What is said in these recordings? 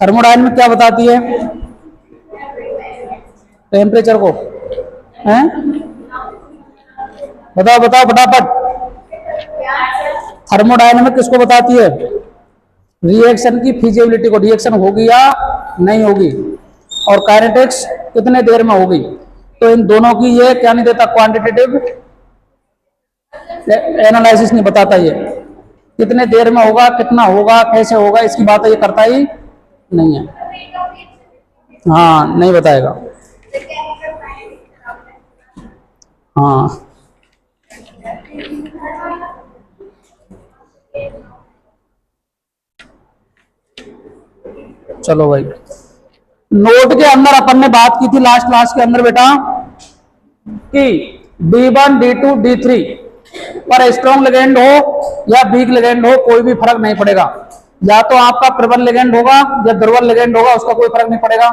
Thermodynamic क्या बताती है? टेम्परेचर को, हैं? बताओ बताओ फटाफट। थर्मोडायनामिक किसको बताती है? रिएक्शन की फिजिबिलिटी को, रिएक्शन होगी या नहीं होगी, और काइनेटिक्स कितने देर में होगी। तो इन दोनों की ये क्या नहीं देता, क्वांटिटेटिव एनालिसिस नहीं बताता। ये कितने देर में होगा, कितना होगा, कैसे होगा, इसकी बात ये करता ही नहीं है। हाँ, नहीं बताएगा। हाँ, चलो भाई, नोट के अंदर अपन ने बात की थी लास्ट क्लास के अंदर बेटा कि D1 D2 D3 पर स्ट्रॉन्ग लिगेंड हो या वीक लिगेंड हो कोई भी फर्क नहीं पड़ेगा। या तो आपका प्रबल लिगेंड होगा या दुर्बल लिगेंड होगा, उसका कोई फर्क नहीं पड़ेगा।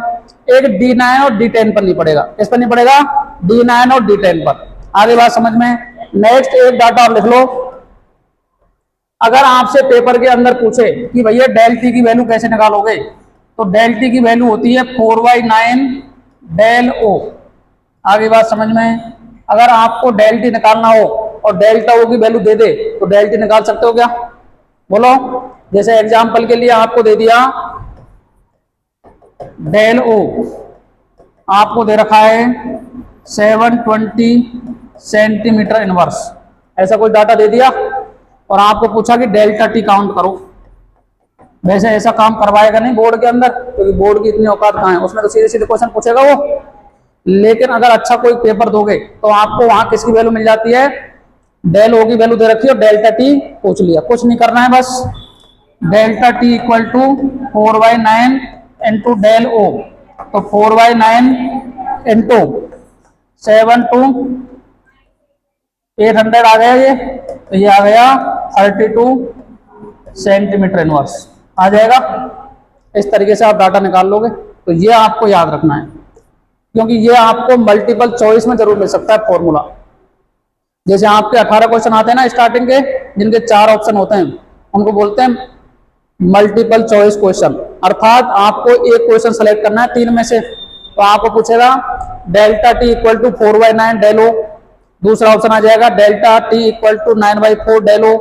एक D9 और D10 पर नहीं पड़ेगा। किस पर नहीं पड़ेगा? D9 और D10 पर। आगे बात समझ में। नेक्स्ट एक डाटा और लिख लो। अगर आपसे पेपर के अंदर पूछे कि भैया डेल टी की वैल्यू कैसे निकालोगे, तो डेल टी की वैल्यू होती है 4/9 डेल ओ। आगे बात समझ में। अगर आपको डेल टी निकालना हो और डेल्टा ओ की वैल्यू दे दे तो डेल टी निकाल सकते हो क्या? बोलो। जैसे एग्जांपल के लिए आपको दे दिया डेल ओ, आपको दे रखा है 720 सेंटीमीटर इनवर्स, ऐसा कोई डाटा दे दिया और आपको पूछा कि डेल्टा टी काउंट करो। वैसे ऐसा काम करवाएगा नहीं बोर्ड के अंदर, क्योंकि बोर्ड की इतनी औकात कहाँ है, उसमें तो सीधे सीधे क्वेश्चन पूछेगा वो। लेकिन अगर अच्छा कोई पेपर दोगे तो आपको वहां किसकी वैल्यू मिल जाती है? डेल ओ की वैल्यू दे रखी है और डेल्टा टी पूछ लिया, कुछ नहीं करना है, बस delta T equal to 4/9 into del O. तो 4/9 इंटू 7 टू 800 आ गया ये, तो ये आ गया 32 सेंटीमीटर इनवर्स आ जाएगा। इस तरीके से आप डाटा निकाल लोगे। तो ये आपको याद रखना है, क्योंकि ये आपको मल्टीपल चॉइस में जरूर मिल सकता है फॉर्मूला। जैसे आपके 18 क्वेश्चन आते हैं ना स्टार्टिंग के, जिनके 4 ऑप्शन होते हैं, उनको बोलते हैं मल्टीपल चॉइस क्वेश्चन। अर्थात आपको एक क्वेश्चन सेलेक्ट करना है 3 में से। तो आपको पूछेगा delta T equal to 4/9 del O, दूसरा ऑप्शन आ जाएगा delta T equal to 9/4 del O,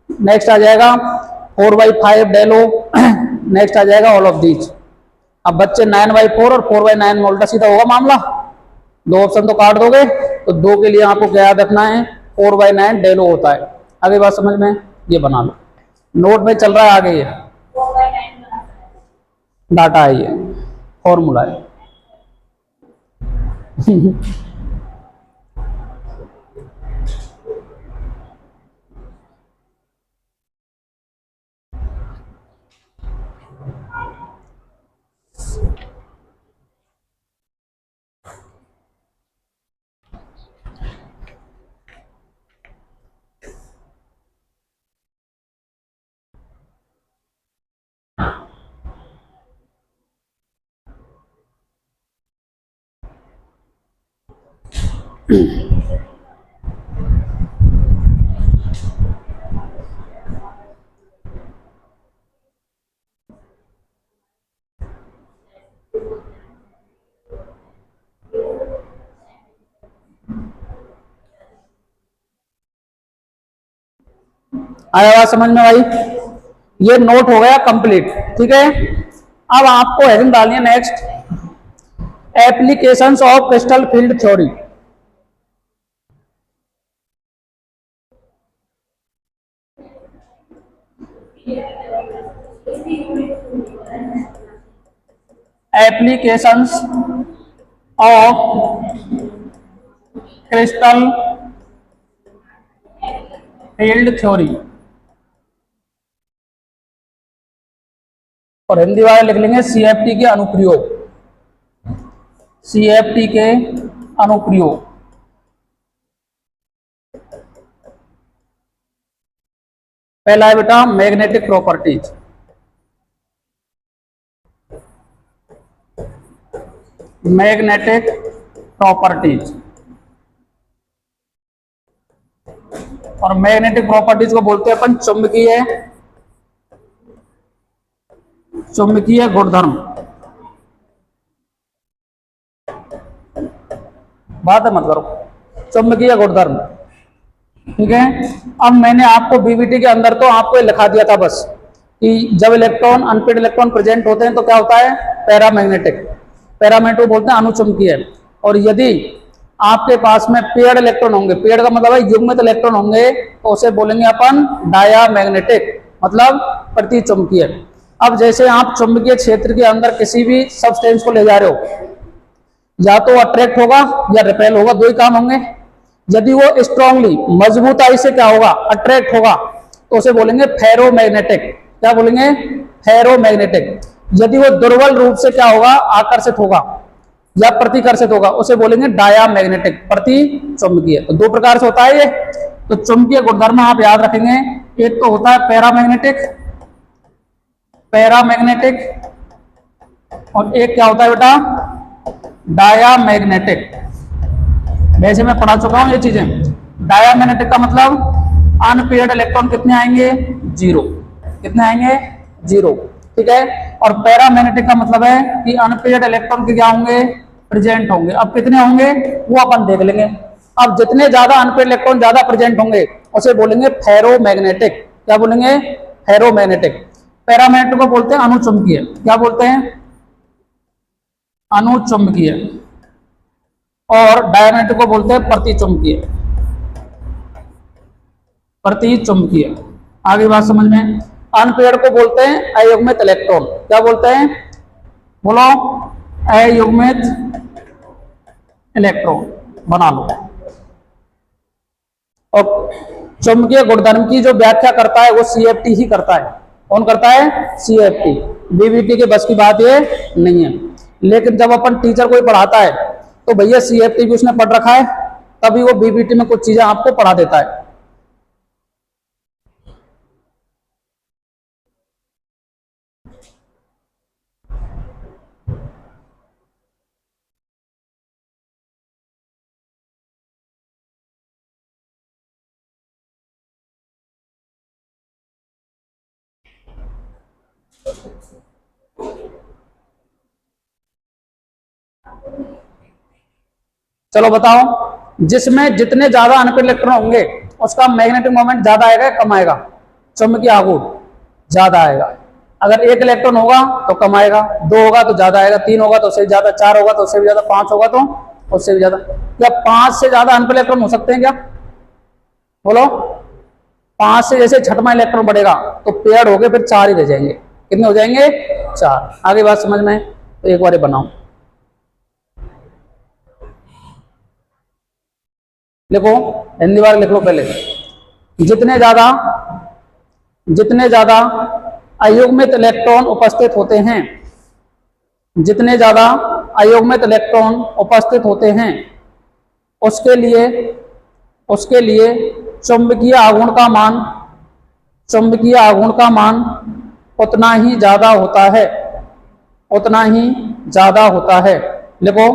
next आ जाएगा 4/5 डेल ओ, नेक्स्ट आ जाएगा ऑल ऑफ दीज। अब बच्चे 9/4 और 4/9 में उल्टा सीधा होगा मामला, 2 ऑप्शन तो काट दोगे। तो 2 के लिए आपको क्या याद रखना है? 4/9 डेल ओ होता है। आगे बात समझ में, ये बना लो, नोट में चल रहा है आगे, ये डाटा है, ये फॉर्मूला है। आया बात समझ में भाई? ये नोट हो गया कंप्लीट, ठीक है। अब आपको हेडिंग डालनी है next, applications of crystal field theory. Applications of crystal field theory, और हिंदी वाले लिख लेंगे सीएफटी के अनुप्रयोग, सीएफटी के अनुप्रयोग। पहला है बेटा मैग्नेटिक प्रॉपर्टीज, मैग्नेटिक प्रॉपर्टीज, और मैग्नेटिक प्रॉपर्टीज को बोलते हैं अपन चुंबकीय, चुंबकीय गुणधर्म। बात मत करो, चुंबकीय गुणधर्म, ठीक है। अब मैंने आपको बीबीटी के अंदर तो आपको लिखा दिया था बस कि जब इलेक्ट्रॉन अनपेड इलेक्ट्रॉन प्रेजेंट होते हैं तो क्या होता है, पैरामैग्नेटिक, पैरामैग्नेटिक को बोलते हैं अनुचुंबकीय। और यदि आपके पास में पेड इलेक्ट्रॉन होंगे, पेड का मतलब है युग्मित इलेक्ट्रॉन होंगे, तो उसे बोलेंगे अपन डायामैग्नेटिक, मतलब प्रतिचुंबकीय। अब जैसे आप चुंबकीय क्षेत्र के अंदर किसी भी सब्सटेंस को ले जा रहे हो, या तो अट्रैक्ट होगा या रिपेल होगा, दो ही काम होंगे। यदि वो स्ट्रांगली मजबूताई से क्या होगा, अट्रैक्ट होगा, तो उसे बोलेंगे फेरोमैग्नेटिक। क्या बोलेंगे, फेरोमैग्नेटिक। यदि वो दुर्बल रूप से क्या होगा, आकर्षित होगा या प्रतिकर्षित होगा, उसे बोलेंगे डायामैग्नेटिक, प्रतिचुंबकीय। तो दो प्रकार से होता है ये। तो चुंबकीय गुणधर्म आप याद रखेंगे, एक तो होता है पैरामैग्नेटिक, पैरामैग्नेटिक, और एक क्या होता है बेटा, डायामैग्नेटिक। वैसे मैं पढ़ा चुका हूं ये चीजें। डायामैग्नेटिक का मतलब अनपेयर्ड इलेक्ट्रॉन कितने आएंगे, जीरो, कितने आएंगे, जीरो, ठीक है। और पैरामैग्नेटिक का मतलब है कि अनपेयर्ड इलेक्ट्रॉन के क्या होंगे, प्रेजेंट होंगे। अब कितने होंगे वो अपन देख लेंगे। अब जितने ज्यादा अनपेयर्ड इलेक्ट्रॉन ज्यादा प्रेजेंट होंगे उसे बोलेंगे फेरोमैग्नेटिक। क्या बोलेंगे, फेरोमैग्नेटिक। पैरामैग्नेटिक को बोलते हैं अनुचुंबकीय। क्या बोलते हैं, अनुचुंबकीय। और डायमैग्नेटिक को बोलते हैं प्रतिचुंबकीय, प्रतिचुंबकीय। आगे बात समझ में। अनपेयर्ड को बोलते हैं अयुग्मित इलेक्ट्रॉन। क्या बोलते हैं, बोलो, अयुग्मित इलेक्ट्रॉन, बना लो। और चुंबकीय गुणधर्म की जो व्याख्या करता है वो सीएफटी ही करता है। कौन करता है, सीएफटी। बीबीटी के बस की बात ये नहीं है। लेकिन जब अपन टीचर कोई पढ़ाता है तो भैया सीएफटी भी उसने पढ़ रखा है, तभी वो बीबीटी में कुछ चीजें आपको पढ़ा देता है। चलो बताओ, जिसमें जितने ज्यादा अनपेड इलेक्ट्रॉन होंगे उसका मैग्नेटिक मोमेंट ज्यादा आएगा, कम आएगा, चुंबकीय आघूर्ण ज्यादा आएगा। अगर एक इलेक्ट्रॉन होगा तो कम आएगा, दो होगा तो ज्यादा आएगा, तीन होगा तो उससे ज्यादा, चार होगा तो उससे भी ज्यादा, पांच होगा तो उससे भी ज्यादा। क्या पांच से ज्यादा अनपेड इलेक्ट्रॉन हो सकते हैं क्या, बोलो। पांच से जैसे छठवां इलेक्ट्रॉन बढ़ेगा तो पेयर हो गए, फिर चार ही रह जाएंगे। कितने हो जाएंगे, चार। आगे बात समझ में, तो एक बार बनाओ, लिखो, हिंदी बार लिख लो पहले। जितने ज्यादा अयुग्मित इलेक्ट्रॉन उपस्थित होते हैं, जितने ज्यादा अयुग्मित इलेक्ट्रॉन उपस्थित होते हैं, उसके लिए चुंबकीय आघूर्ण का मान, चुंबकीय आघूर्ण का मान उतना ही ज्यादा होता है, उतना ही ज्यादा होता है। लिखो,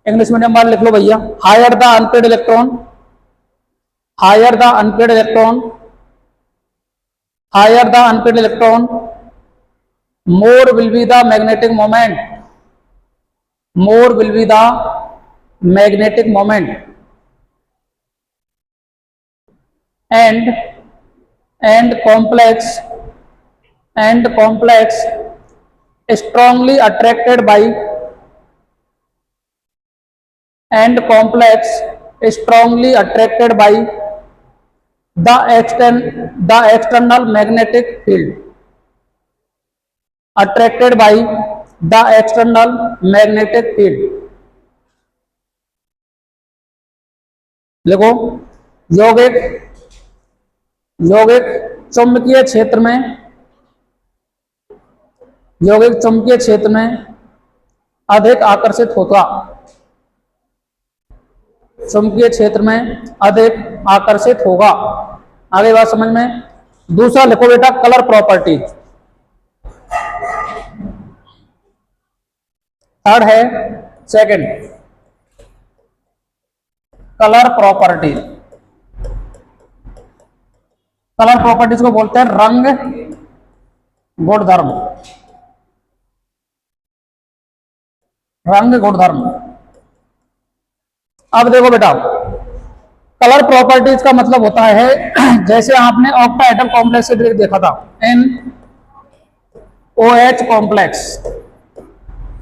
इंग्लिश मीडियम वाले लिख लो भैया। Higher the unpaired electron, higher the unpaired electron, higher the unpaired electron, more will be the magnetic moment, more will be the magnetic moment, and complex strongly attracted by, and complex strongly attracted by the external magnetic field attracted by the external magnetic field. देखो, यौगिक यौगिक चुंबकीय क्षेत्र में यौगिक चुंबकीय क्षेत्र में अधिक आकर्षित होगा, चुंबकीय क्षेत्र में अधिक आकर्षित होगा। आगे बात समझ में। दूसरा लिखो बेटा, कलर प्रॉपर्टीज। थर्ड है second, colour properties. Colour properties को बोलते हैं रंग गुणधर्म। रंग गुणधर्म। अब देखो बेटा, कलर प्रॉपर्टीज का मतलब होता है, जैसे आपने ऑक्टाहेड्रल कॉम्प्लेक्स से देखा था, NOH कॉम्प्लेक्स।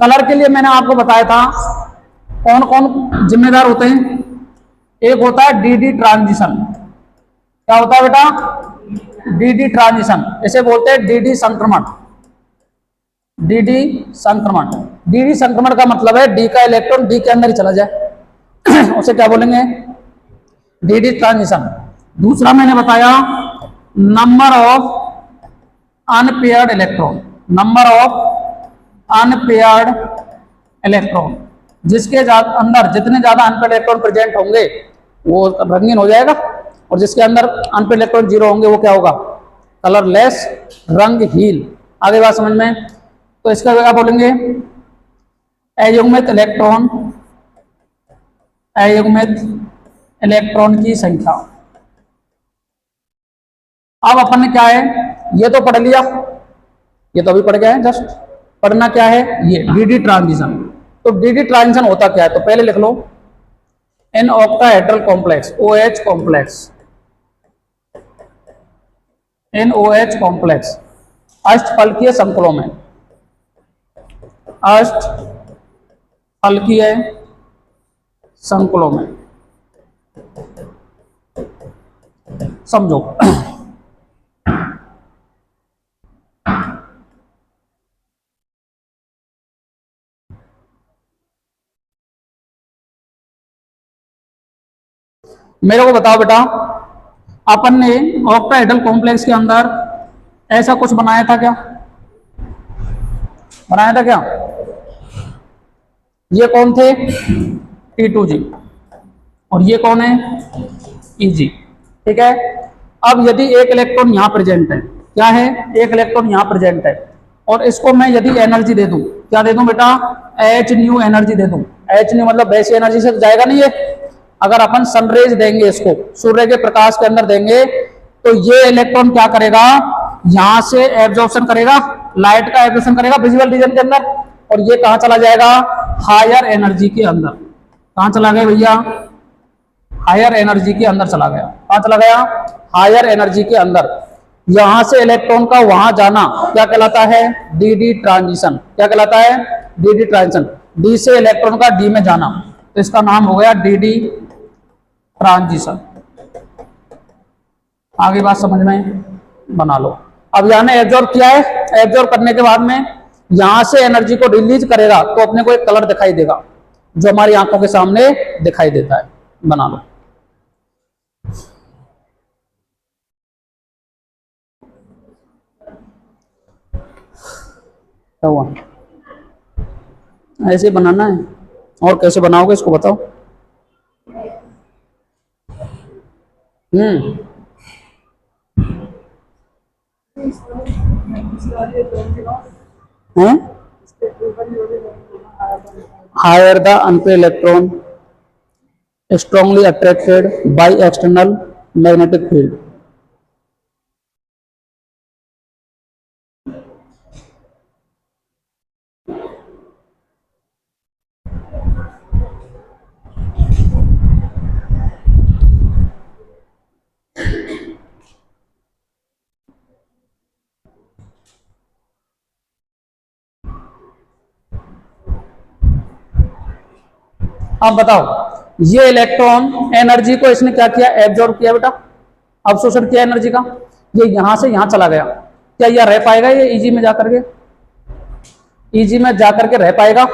कलर के लिए मैंने आपको बताया था कौन कौन जिम्मेदार होते हैं। एक होता है DD ट्रांजिशन। क्या होता है बेटा? DD transition. इसे बोलते हैं DD संक्रमण। DD संक्रमण। DD संक्रमण का मतलब है D का इलेक्ट्रॉन D के अंदर ही चला जाए, उसे क्या बोलेंगे? DD transition. दूसरा मैंने बताया number of unpaired electron. Number of unpaired electron, जिसके अंदर जितने ज्यादा अनपेयर्ड इलेक्ट्रॉन प्रेजेंट होंगे वो रंगीन हो जाएगा, और जिसके अंदर अनपेयर्ड इलेक्ट्रॉन जीरो होंगे वो क्या होगा? कलरलेस, रंगहीन। आगे बात समझ में। तो इसका क्या बोलेंगे? अयुग्मित इलेक्ट्रॉन, अयुग्मित इलेक्ट्रॉन की संख्या। अब अपन ने क्या है, ये तो पढ़ लिया, ये तो अभी पढ़ गया है जस्ट। पढ़ना क्या है? ये DD ट्रांजिशन। तो DD ट्रांजिशन होता क्या है? तो पहले लिख लो, in octahedral complex, OH complex, NOH complex अष्टफलकीय संकुलों में, अष्टफलकीय संकुलों में। समझो, मेरे को बताओ बेटा, अपन ने ऑक्टाहेड्रल कॉम्प्लेक्स के अंदर ऐसा कुछ बनाया था क्या? बनाया था क्या? ये कौन थे? T2G, और ये कौन है? EG। ठीक है। अब यदि एक इलेक्ट्रॉन यहां प्रेजेंट है, क्या है? एक इलेक्ट्रॉन यहां प्रेजेंट है, और इसको मैं यदि एनर्जी दे दूं, क्या दे दूं बेटा? H न्यू एनर्जी दे दूं। H न्यू मतलब वैसी एनर्जी से जाएगा नहीं है। अगर अपन सनरेज देंगे, इसको सूर्य के प्रकाश के अंदर देंगे, तो ये इलेक्ट्रॉन क्या करेगा? यहां से एब्जॉर्प्शन करेगा, लाइट का एब्जॉर्प्शन करेगा विजिबल रीजन के अंदर, और ये कहां चला जाएगा? हायर एनर्जी के अंदर। कहां चला गया भैया? हायर एनर्जी के अंदर चला गया। कहां चला गया? हायर एनर्जी के अंदर। यहां से इलेक्ट्रॉन का वहां जाना क्या कहलाता है? DD transition. क्या कहलाता है? DD transition. D से इलेक्ट्रॉन का D में जाना, तो इसका नाम हो गया DD ट्रांजिशन। आगे बात समझ में बना लो। अब यहां ने एब्जॉर्ब किया है, एब्जॉर्ब करने के बाद में यहां से एनर्जी को रिलीज करेगा, तो अपने को एक कलर दिखाई देगा जो हमारी आंखों के सामने दिखाई देता है। बना लो। क्या हुआ? ऐसे बनाना है, और कैसे बनाओगे इसको बताओ। Higher the unpaired electron strongly attracted by external magnetic field. अब बताओ, ये इलेक्ट्रॉन एनर्जी को इसने क्या किया? एब्जॉर्ब किया बेटा। अवशोषण किया एनर्जी का, ये यहां से यहां चला गया, क्या यह रह पाएगा ये ईजी में जाकर के? ईजी में जाकर के रह पाएगा?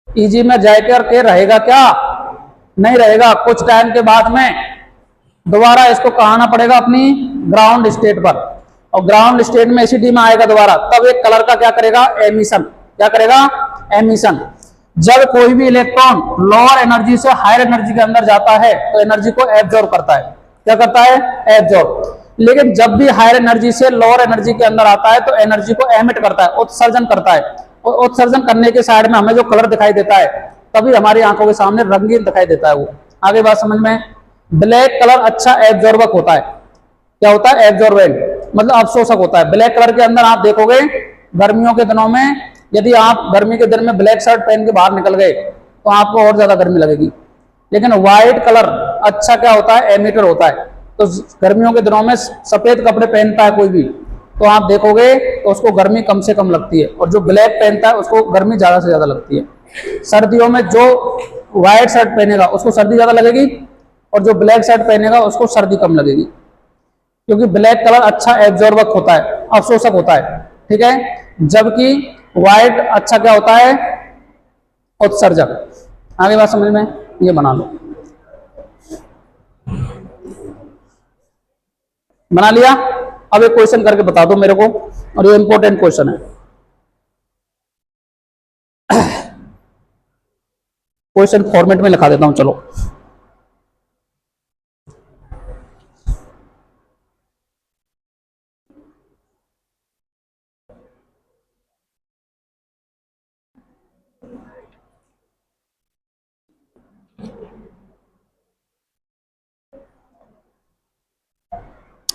ईजी में जाकर के रहेगा क्या? नहीं रहेगा। कुछ टाइम के बाद में दोबारा इसको कहाना पड़ेगा अपनी ग्राउंड स्टेट पर, और ग्राउंड स्टेट में एसिडी में आएगा दोबारा, तब एक कलर का क्या करेगा? एमिशन। क्या करेगा? एमिशन। जब कोई भी इलेक्ट्रॉन लोअर एनर्जी से हायर एनर्जी के अंदर जाता है तो एनर्जी को एब्जॉर्ब करता है। क्या करता है? एब्जॉर्ब। लेकिन जब भी हायर एनर्जी से लोअर एनर्जी के अंदर आता है तो एनर्जी को एमिट करता है, उत्सर्जन करता है। और उत्सर्जन करने के साइड में हमें जो कलर दिखाई देता है, तभी हमारी आंखों के सामने रंगीन दिखाई देता है वो। आगे बात समझ में? ब्लैक कलर अच्छा एब्जॉर्बक होता है। क्या होता है? एब्जॉर्बेंट, मतलब अवशोषक होता है। ब्लैक कलर के अंदर आप देखोगे गर्मियों के दिनों में, यदि आप गर्मी के दिन में ब्लैक शर्ट पहन के बाहर निकल गए तो आपको और ज्यादा गर्मी लगेगी। लेकिन व्हाइट कलर अच्छा क्या होता है? एमिटर होता है। तो गर्मियों के दिनों में सफेद कपड़े पहनता है कोई भी, तो आप देखोगे तो उसको गर्मी कम से कम लगती है, और जो ब्लैक पहनता है उसको गर्मी ज्यादा से ज्यादा लगती है। सर्दियों में जो व्हाइट शर्ट पहनेगा उसको सर्दी ज्यादा लगेगी, और जो ब्लैक शर्ट पहनेगा उसको सर्दी कम लगेगी, क्योंकि ब्लैक कलर अच्छा एब्जॉर्बक होता है, अवशोषक होता है। ठीक है? जबकि व्हाइट अच्छा क्या होता है? उत्सर्जक। आगे बात समझ में? ये बना लो। बना लिया? अब एक क्वेश्चन करके बता दो मेरे को, और ये इंपॉर्टेंट क्वेश्चन है। क्वेश्चन फॉर्मेट में लिखा देता हूं, चलो।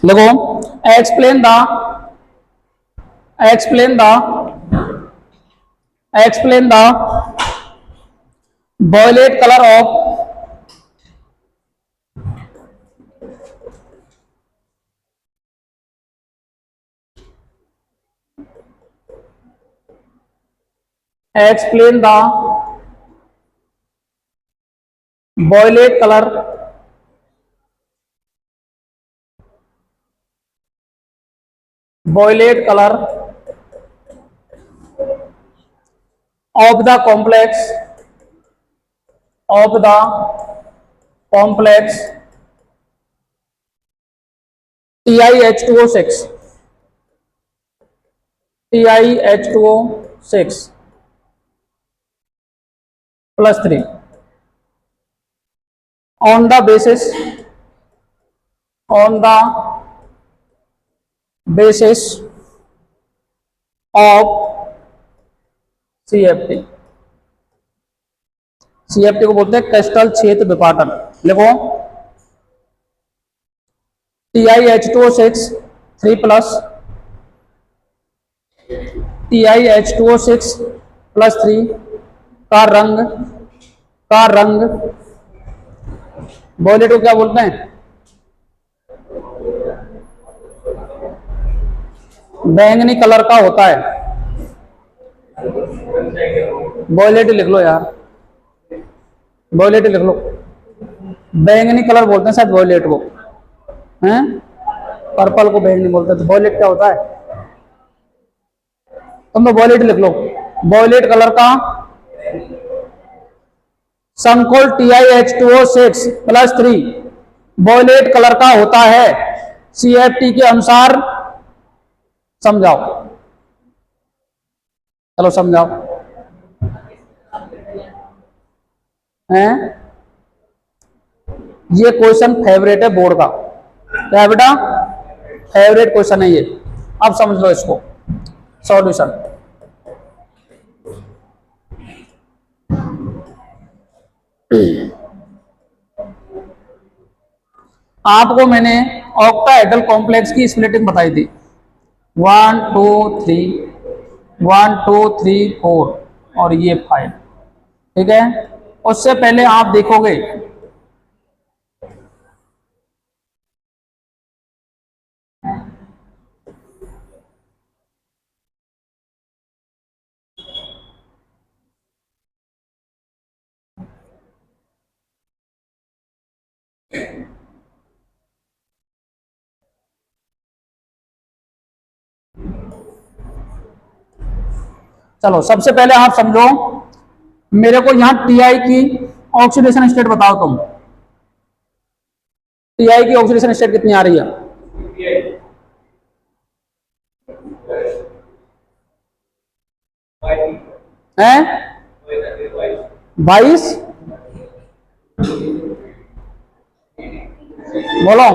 देखो, explain the explain the explain the violet colour of explain the violet color of the complex TiH2O6 plus 3 on the basis of CFT। CFT को बोलते हैं क्रिस्टल क्षेत्र विपाटन। लिखो, TiH2O6 3 प्लस TiH2O6 प्लस 3 का रंग वॉयलेट को क्या बोलते हैं? बैंगनी कलर का होता है। वॉयलेट लिख लो यार, वॉयलेट लिख लो। बैंगनी कलर बोलते हैं शायद वॉयलेट को, हैं? पर्पल को बैंगनी बोलते हैं, तो वॉयलेट क्या होता है? तुम तो वॉयलेट लिख लो। वॉयलेट कलर का संकोल TiH2O6 प्लस 3 वॉयलेट कलर का होता है CFT के अनुसार। समझाओ, चलो समझाओ। हैं? ये क्वेश्चन फेवरेट है बोर्ड का। क्या बेटा? फेवरेट क्वेश्चन है ये। अब समझ लो इसको, सॉल्यूशन। आपको मैंने ऑक्टाहेड्रल कॉम्प्लेक्स की स्प्लिटिंग बताई थी, 1 2 3 1 2 3 4 और ये 5। ठीक है? उससे पहले आप देखोगे चलो सबसे पहले आप समझो, मेरे को यहाँ टीआई की ऑक्सीडेशन स्टेट बताओ तुम। टीआई की ऑक्सीडेशन स्टेट कितनी आ रही है? हैं? 22। बोलो।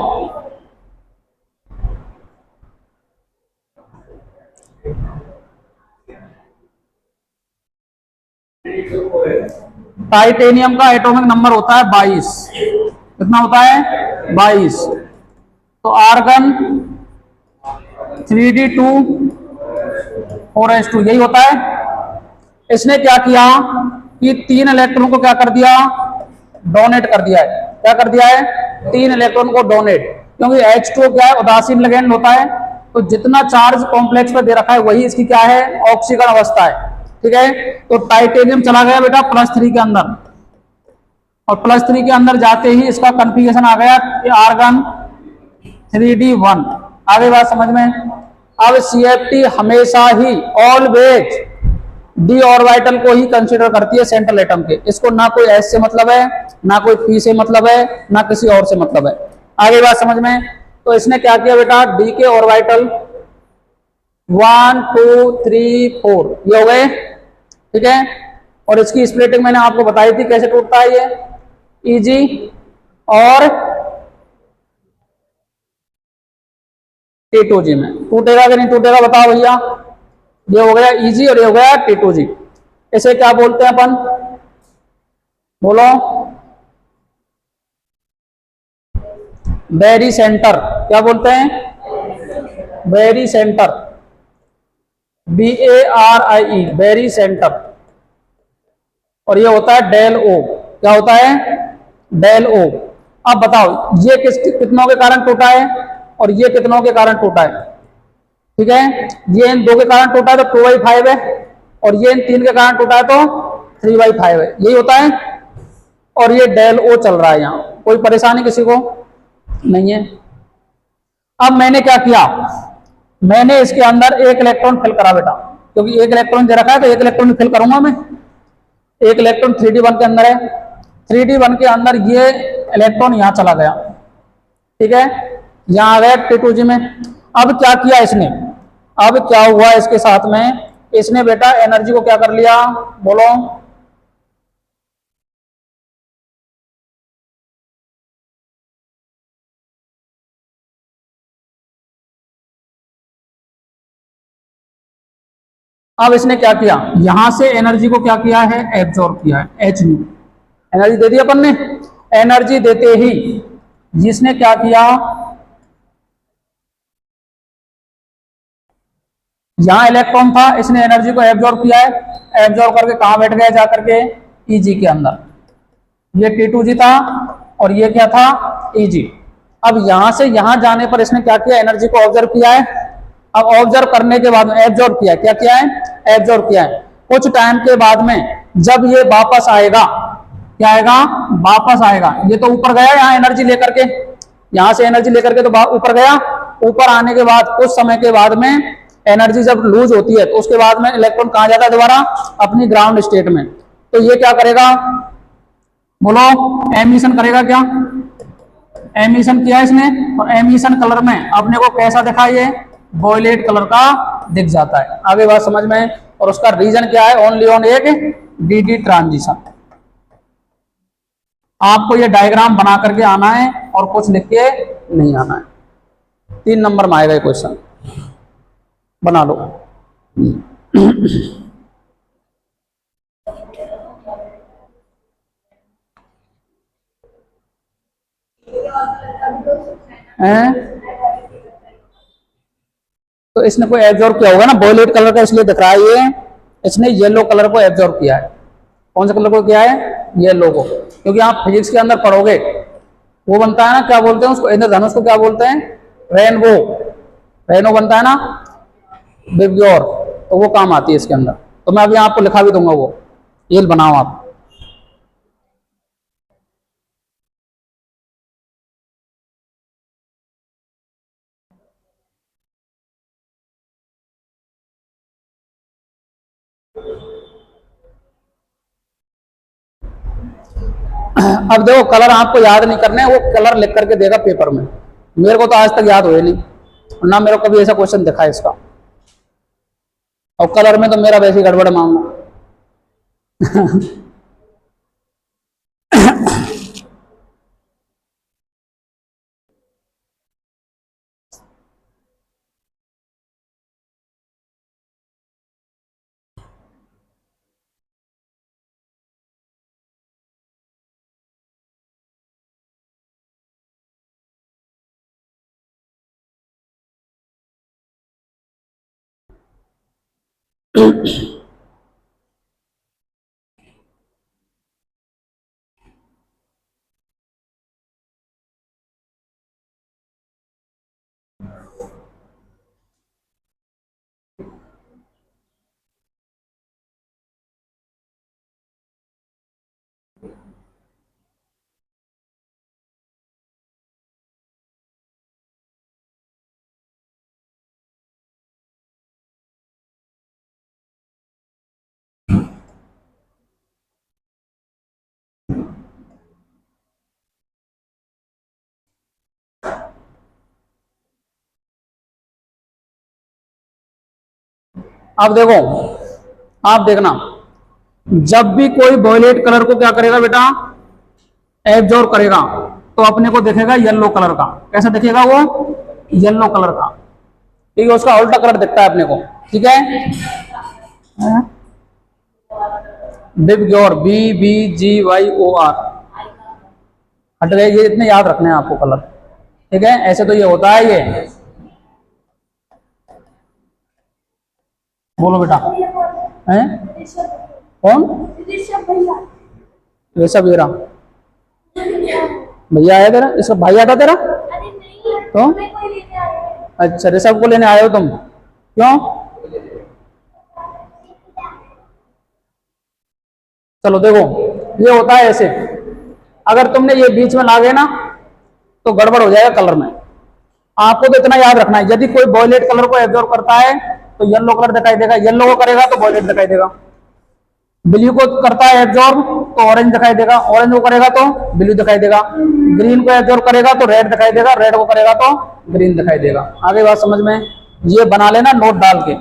टाइटेनियम का एटॉमिक नंबर होता है 22। कितना होता है? 22। तो आर्गन 3d2 4s2 यही होता है। इसने क्या किया कि 3 इलेक्ट्रॉन को क्या कर दिया? डोनेट कर दिया है। क्या कर दिया है? 3 इलेक्ट्रॉन को डोनेट। क्योंकि H2 क्या है? उदासीन लिगेंड होता है। तो जितना चार्ज कॉम्प्लेक्स पर दे रखा है वही इसकी क्या है? ऑक्सीकरण अवस्था है। ठीक है, तो टाइटेनियम चला गया बेटा +3 के अंदर, और +3 के अंदर जाते ही इसका कन्फिगरेशन आ गया कि आर्गन 3d1। आगे बात समझ में? अब CFT हमेशा ही ऑलवेज डी ऑर्बिटल को ही कंसीडर करती है सेंट्रल एटम के। इसको ना कोई S से मतलब है, ना कोई P से मतलब है, ना किसी और से मतलब है। आगे बात समझ में? तो इसने क्या किया बेटा? डी के ऑर्बिटल 1 2 3 4 ये हो गए। ठीक है, और इसकी स्प्लिटिंग मैंने आपको बताई थी कैसे टूटता है ये। Eg और T2G में टूटेगा कि नहीं टूटेगा बताओ भैया? ये हो गया Eg और ये हो गया T2G। इसे क्या बोलते हैं अपन? बोलो। Barycentre. क्या बोलते हैं? Barycentre. BARIE barycentre. और ये होता है डेल ओ। क्या होता है? डेल ओ। अब बताओ ये कितनों के कारण टूटा है और ये कितनों के कारण टूटा है? ठीक है, ये इन 2 के कारण टूटा है तो 2/5 है, और ये इन 3 के कारण टूटा है तो 3/5 है। यही होता है। और ये डेल ओ चल रहा है यहाँ। कोई परेशानी किसी को नहीं है। अब मैंने क्या किया? मैंने इसके अंदर एक इलेक्ट्रॉन फिल करा बेटा, क्योंकि एक इलेक्ट्रॉन दे रखा है तो एक इलेक्ट्रॉन फिल करूंगा मैं। एक इलेक्ट्रॉन 3d1 के अंदर है। 3d1 के अंदर ये इलेक्ट्रॉन यहां चला गया। ठीक है, यहां आ गया T2G में। अब क्या किया इसने? अब क्या हुआ इसके साथ में? इसने बेटा एनर्जी को क्या कर लिया? बोलो। अब इसने क्या किया? यहां से एनर्जी को क्या किया है? एब्जॉर्ब किया है। H एनर्जी दे दी अपन ने। एनर्जी देते ही जिसने क्या किया? यहां इलेक्ट्रॉन था, इसने एनर्जी को एब्जॉर्ब किया है। एब्जॉर्ब करके कहां बैठ गया? जाकर के Eg के अंदर। ये T2G था और ये क्या था? Eg। अब यहां से यहां जाने पर इसने क्या किया? एनर्जी को ऑब्जर्व किया है। अब ऑब्जर्व करने के बाद में एब्जॉर्ब किया। क्या किया है? एब्जॉर्ब किया है। कुछ टाइम के बाद में जब ये वापस आएगा, क्या आएगा? वापस आएगा। ये तो ऊपर गया यहाँ एनर्जी लेकर के, यहां से एनर्जी लेकर के तो ऊपर गया। ऊपर आने के बाद कुछ समय के बाद में एनर्जी जब लूज होती है तो उसके बाद में इलेक्ट्रॉन कहां जाता है? दोबारा अपनी ग्राउंड स्टेट में। तो ये क्या करेगा? बोलो। एमिशन करेगा। क्या एमिशन किया इसने? और एमिशन कलर में अपने को कैसा दिखा? ये वॉयलेट कलर का दिख जाता है। आगे बात समझ में? और उसका रीजन क्या है? ओनली ऑन एक डी ट्रांजिशन। आपको ये डायग्राम बना करके आना है और कुछ लिख के नहीं आना है। 3 नंबर में आएगा ये क्वेश्चन, बना लो। हैं? तो इसने कोई एब्जॉर्ब किया होगा ना, वॉयलेट कलर का इसलिए दिख रहा है ये। इसने येलो कलर को एब्जॉर्ब किया है। कौन से कलर को किया है? येलो को। क्योंकि आप फिजिक्स के अंदर पढ़ोगे, वो बनता है ना, क्या बोलते हैं उसको? इंद्रधनुष को क्या बोलते हैं? रेनबो। रेनो बनता है ना, बिब्योर। तो वो काम आती है इसके अंदर। तो मैं अभी आपको लिखा भी दूंगा वो, ये बनाओ आप। अब देखो कलर आपको याद नहीं करने, वो कलर लिख करके देगा पेपर में। मेरे को तो आज तक याद हुए नहीं, ना मेरे को कभी ऐसा क्वेश्चन दिखा है इसका। और कलर में तो मेरा वैसे ही गड़बड़ मामला। अब देखो, आप देखना, जब भी कोई वॉयलेट कलर को क्या करेगा बेटा, एब्जॉर्ब करेगा, तो अपने को दिखेगा येलो कलर का। कैसा दिखेगा वो? येलो कलर का। ठीक है, उसका उल्टा कलर दिखता है अपने को। ठीक है, बिबग्योर, BBGYOR, हट गए। ये इतने याद रखने हैं आपको कलर। ठीक है, ऐसे तो ये होता है ये। बोलो बेटा। हैं? कौन? ऋषभ हीरा भैया आया तेरा? इसका भाई आता तेरा? तो अच्छा, ऋषभ को लेने आए हो तुम? क्यों? चलो देखो, ये होता है ऐसे। अगर तुमने ये बीच में ला गए ना तो गड़बड़ हो जाएगा कलर में। आपको तो इतना याद रखना है, यदि कोई वॉयलेट कलर को एब्जॉर्ब करता है तो येलो कलर दिखाई देगा, येलो को करेगा तो वॉयलेट दिखाई देगा। ब्लू को करता है एब्जॉर्ब तो ऑरेंज दिखाई देगा, ऑरेंज को करेगा तो ब्लू दिखाई देगा। ग्रीन को एब्जॉर्ब करेगा तो रेड दिखाई देगा, रेड को करेगा तो ग्रीन दिखाई देगा। आगे बात समझ में? ये बना लेना नोट डाल के।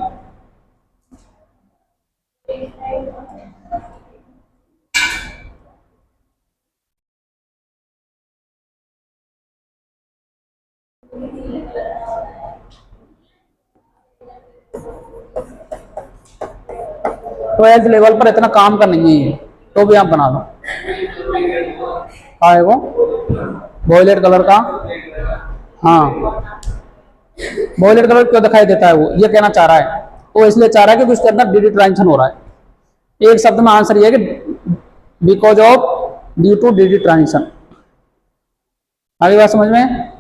ट्वेल्थ लेवल पर इतना काम का नहीं है ये, तो भी आप बना लो। है वो वॉयलेट कलर का। हाँ, वॉयलेट कलर क्यों दिखाई देता है वो ये कहना चाह रहा है। तो इसलिए चाह रहा है कि उसके अंदर डी ट्रांजिशन हो रहा है। एक शब्द में आंसर ये है कि because of due to the transition. आगे बात समझ में?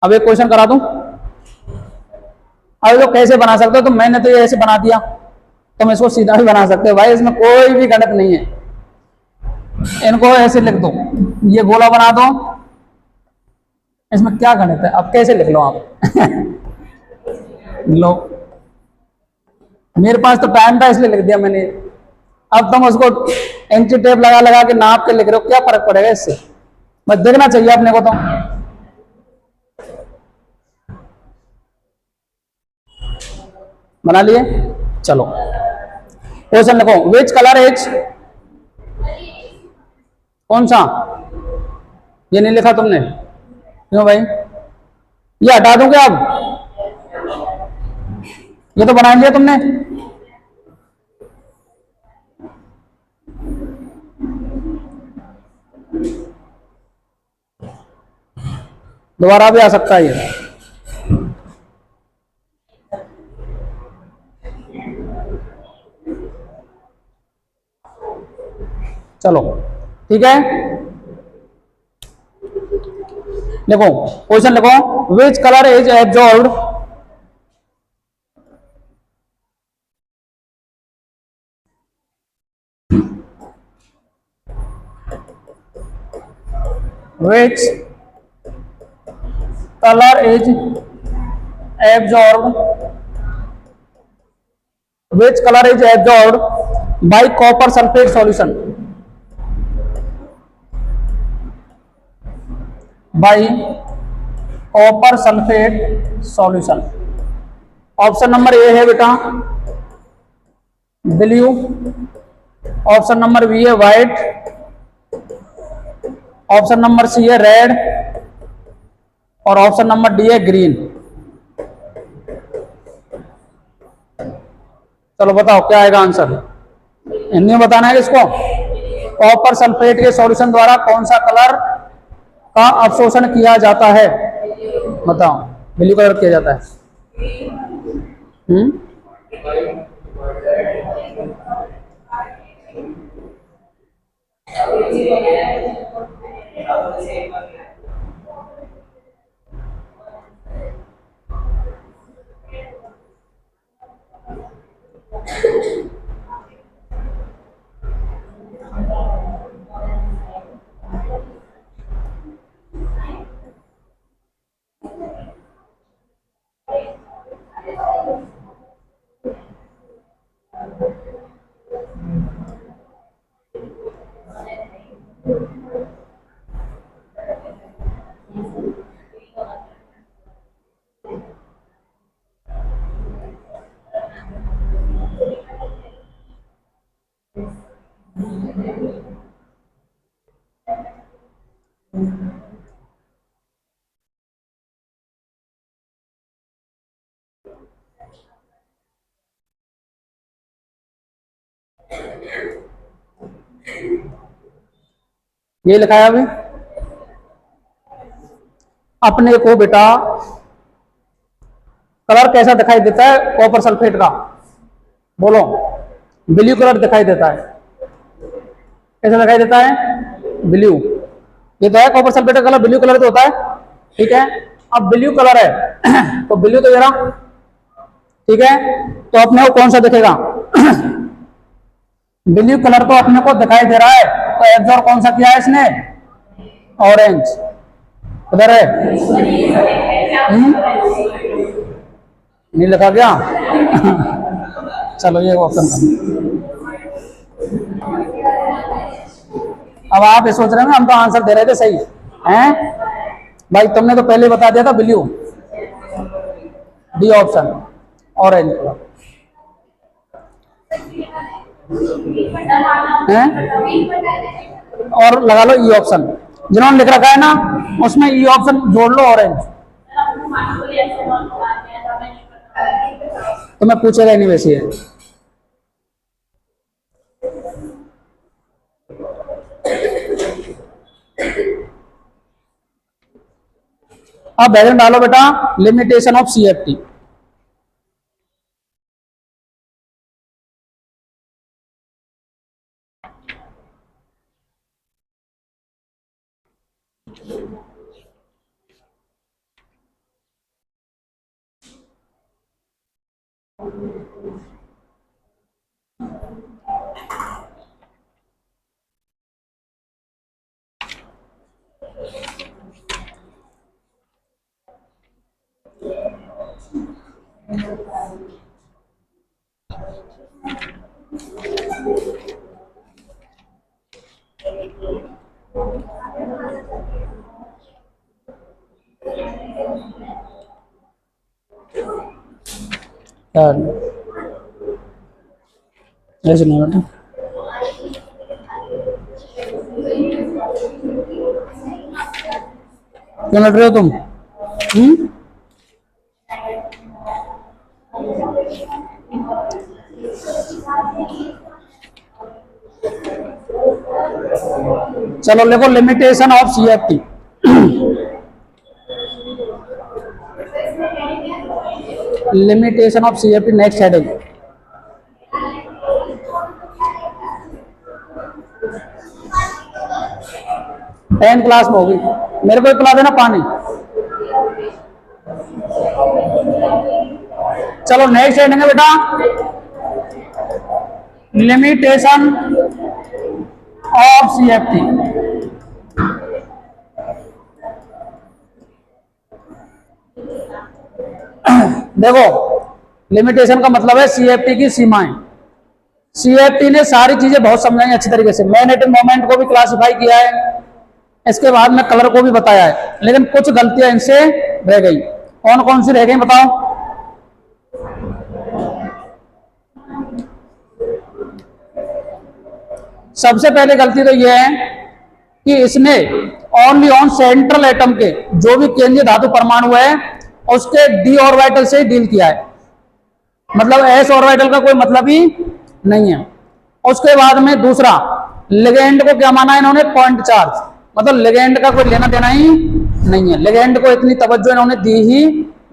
अब एक क्वेश्चन करा दूं। अब तो कैसे बना सकते हो? तो मैंने तो ये ऐसे बना दिया, तुम इसको सीधा भी बना सकते हो भाई, इसमें कोई भी गणित नहीं है। इनको ऐसे लिख दो, ये गोला बना दो, इसमें क्या गणित है? अब कैसे लिख लो आप? लो, मेरे पास तो टाइम था इसलिए लिख दिया मैंने। अब तुम उसको इंची टेप लगा लगा के नाप के लिख रहे हो, क्या फर्क पड़ेगा इससे? बस देखना चाहिए अपने को। तो बना लिए? चलो क्वेश्चन लिखो। विच कलर इज, कौन सा? ये नहीं लिखा तुमने? क्यों भाई? ये हटा दूं क्या अब? ये तो बना लिया तुमने। दोबारा भी आ सकता है ये। चलो ठीक है, देखो क्वेश्चन लिखो। Which colour is absorbed, which color is absorbed, which color is absorbed by copper sulfate solution, by copper sulfate solution. Option number A है बेटा ब्लू, ऑप्शन नंबर बी है व्हाइट, ऑप्शन नंबर सी है red और option number D है green. चलो बताओ क्या आएगा आंसर। हिंदी में बताना है इसको। कॉपर सल्फेट के सॉल्यूशन द्वारा कौन सा कलर का अवशोषण किया जाता है? बताओ। ब्लू कलर किया जाता है। ये लिखा है अभी। अपने को बेटा कलर कैसा दिखाई देता है कॉपर सल्फेट का? बोलो। ब्लू कलर दिखाई देता है। कैसा दिखाई देता है? ब्लू। ये तो है कॉपर सल्फेट का कलर ब्लू कलर तो होता है। ठीक है, अब ब्लू कलर है तो ब्लू तो जरा ठीक है, तो अपने को कौन सा दिखेगा? ब्लू कलर तो अपने को दिखाई दे रहा है, तो एब्जॉर्ब कौन सा किया है इसने? ऑरेंज। उधर है नहीं लिखा क्या? चलो ये ऑप्शन अब आप ये सोच रहे हैं हम तो आंसर दे रहे थे सही हैं भाई, तुमने तो पहले बता दिया था ब्लू। डी ऑप्शन ऑरेंज हैं, और लगा लो ई ऑप्शन। जिन्होंने लिख रखा है ना उसमें ई ऑप्शन जोड़ लो ऑरेंज। तो मैं पूछेगा नहीं वैसे है। अब बैलेंस डालो बेटा, लिमिटेशन ऑफ सीएफटी। ऐसे नहीं बेटा, क्यों लड़ रहे हो तुम? चलो देखो limitation of CFT. Limitation of CFT next heading. 10th class में होगी। मेरे को पिला देना पानी। चलो नेक्स्ट हेडिंग है बेटा लिमिटेशन ऑफ सीएफटी। देखो लिमिटेशन का मतलब है सीएफटी की सीमाएं। सीएफटी ने सारी चीजें बहुत समझाई अच्छी तरीके से, मैग्नेटिक मोमेंट को भी क्लासिफाई किया है, इसके बाद में कलर को भी बताया है, लेकिन कुछ गलतियां इनसे रह गई। कौन कौन सी रह गई बताओ? सबसे पहले गलती तो यह है कि इसने ओनली ऑन सेंट्रल एटम के जो भी केंद्रीय धातु परमाणु है उसके डी ऑर्बिटल से डील किया है, मतलब एस ऑर्बिटल का कोई मतलब ही नहीं है। उसके बाद में दूसरा, लिगेंड को क्या माना है इन्होंने? पॉइंट चार्ज, मतलब लिगेंड का कोई लेना देना ही नहीं है, लिगेंड को इतनी तवज्जो इन्होंने दी ही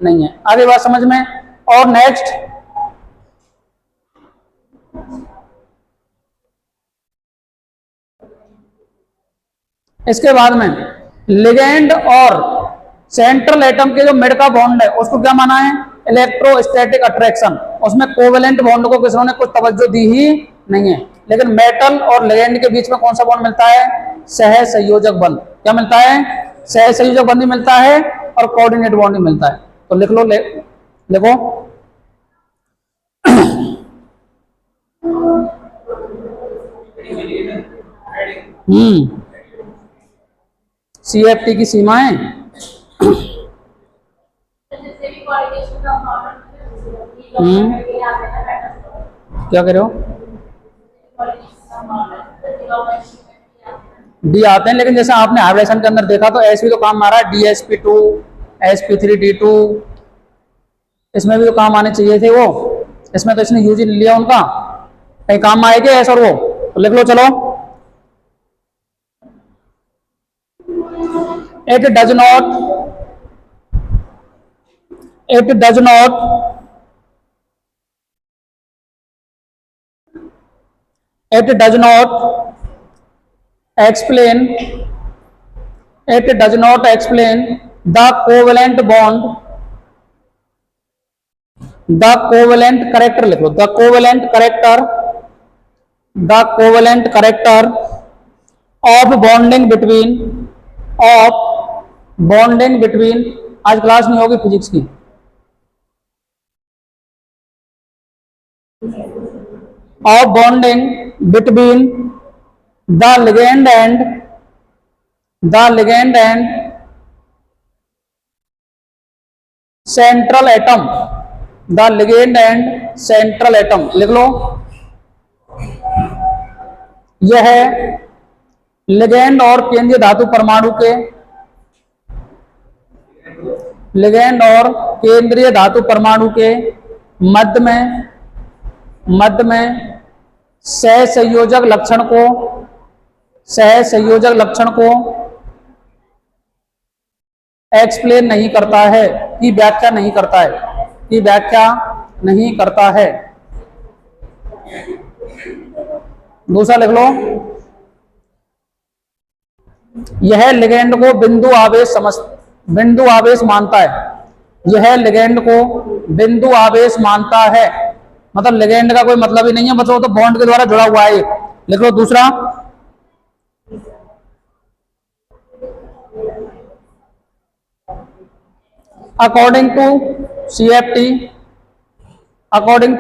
नहीं है। आगे बात समझ में। और नेक्स्ट, इसके बाद में लिगेंड और सेंट्रल एटम के जो मिड का बॉन्ड है उसको क्या माना है? Electrostatic attraction. उसमें कोवेलेंट बॉन्ड को किसी ने कुछ तवज्जो दी ही नहीं है। लेकिन मेटल और लिगेंड के बीच में कौन सा बॉन्ड मिलता है? सह संयोजक बंध। क्या मिलता है? सह संयोजक बंध मिलता है और कोऑर्डिनेट बॉन्ड मिलता है। तो लिख लो, लिखो सीएफटी की सीमाएं। क्या कह रहे हो? डी आते हैं, लेकिन जैसे आपने हाइब्रिडेशन के अंदर देखा तो एस भी तो काम मारा है, DsP2 sp3d2, इसमें भी तो काम आने चाहिए थे वो, इसमें तो इसने यूज ही लिया उनका, कहीं काम आएगा एस और वो। तो लिख लो चलो, it does not explain the covalent bond, the covalent character लिख लो, the covalent character of bonding between आज क्लास नहीं होगी फिजिक्स की, of bonding between the ligand and central atom, the ligand and central atom लिख लो। यह है ligand और केंद्रीय धातु परमाणु के, लिगेंड और केंद्रीय धातु परमाणु के मध्य में सहसंयोजक लक्षण को एक्सप्लेन नहीं करता है, की व्याख्या नहीं करता है, दूसरा लिख लो, यह लिगेंड को बिंदु आवेश मानता है, यह लिगेंड को बिंदु आवेश मानता है, मतलब लिगेंड का कोई मतलब ही नहीं है, मतलब वो तो बॉन्ड के द्वारा जुड़ा हुआ है। लिख लो दूसरा, according to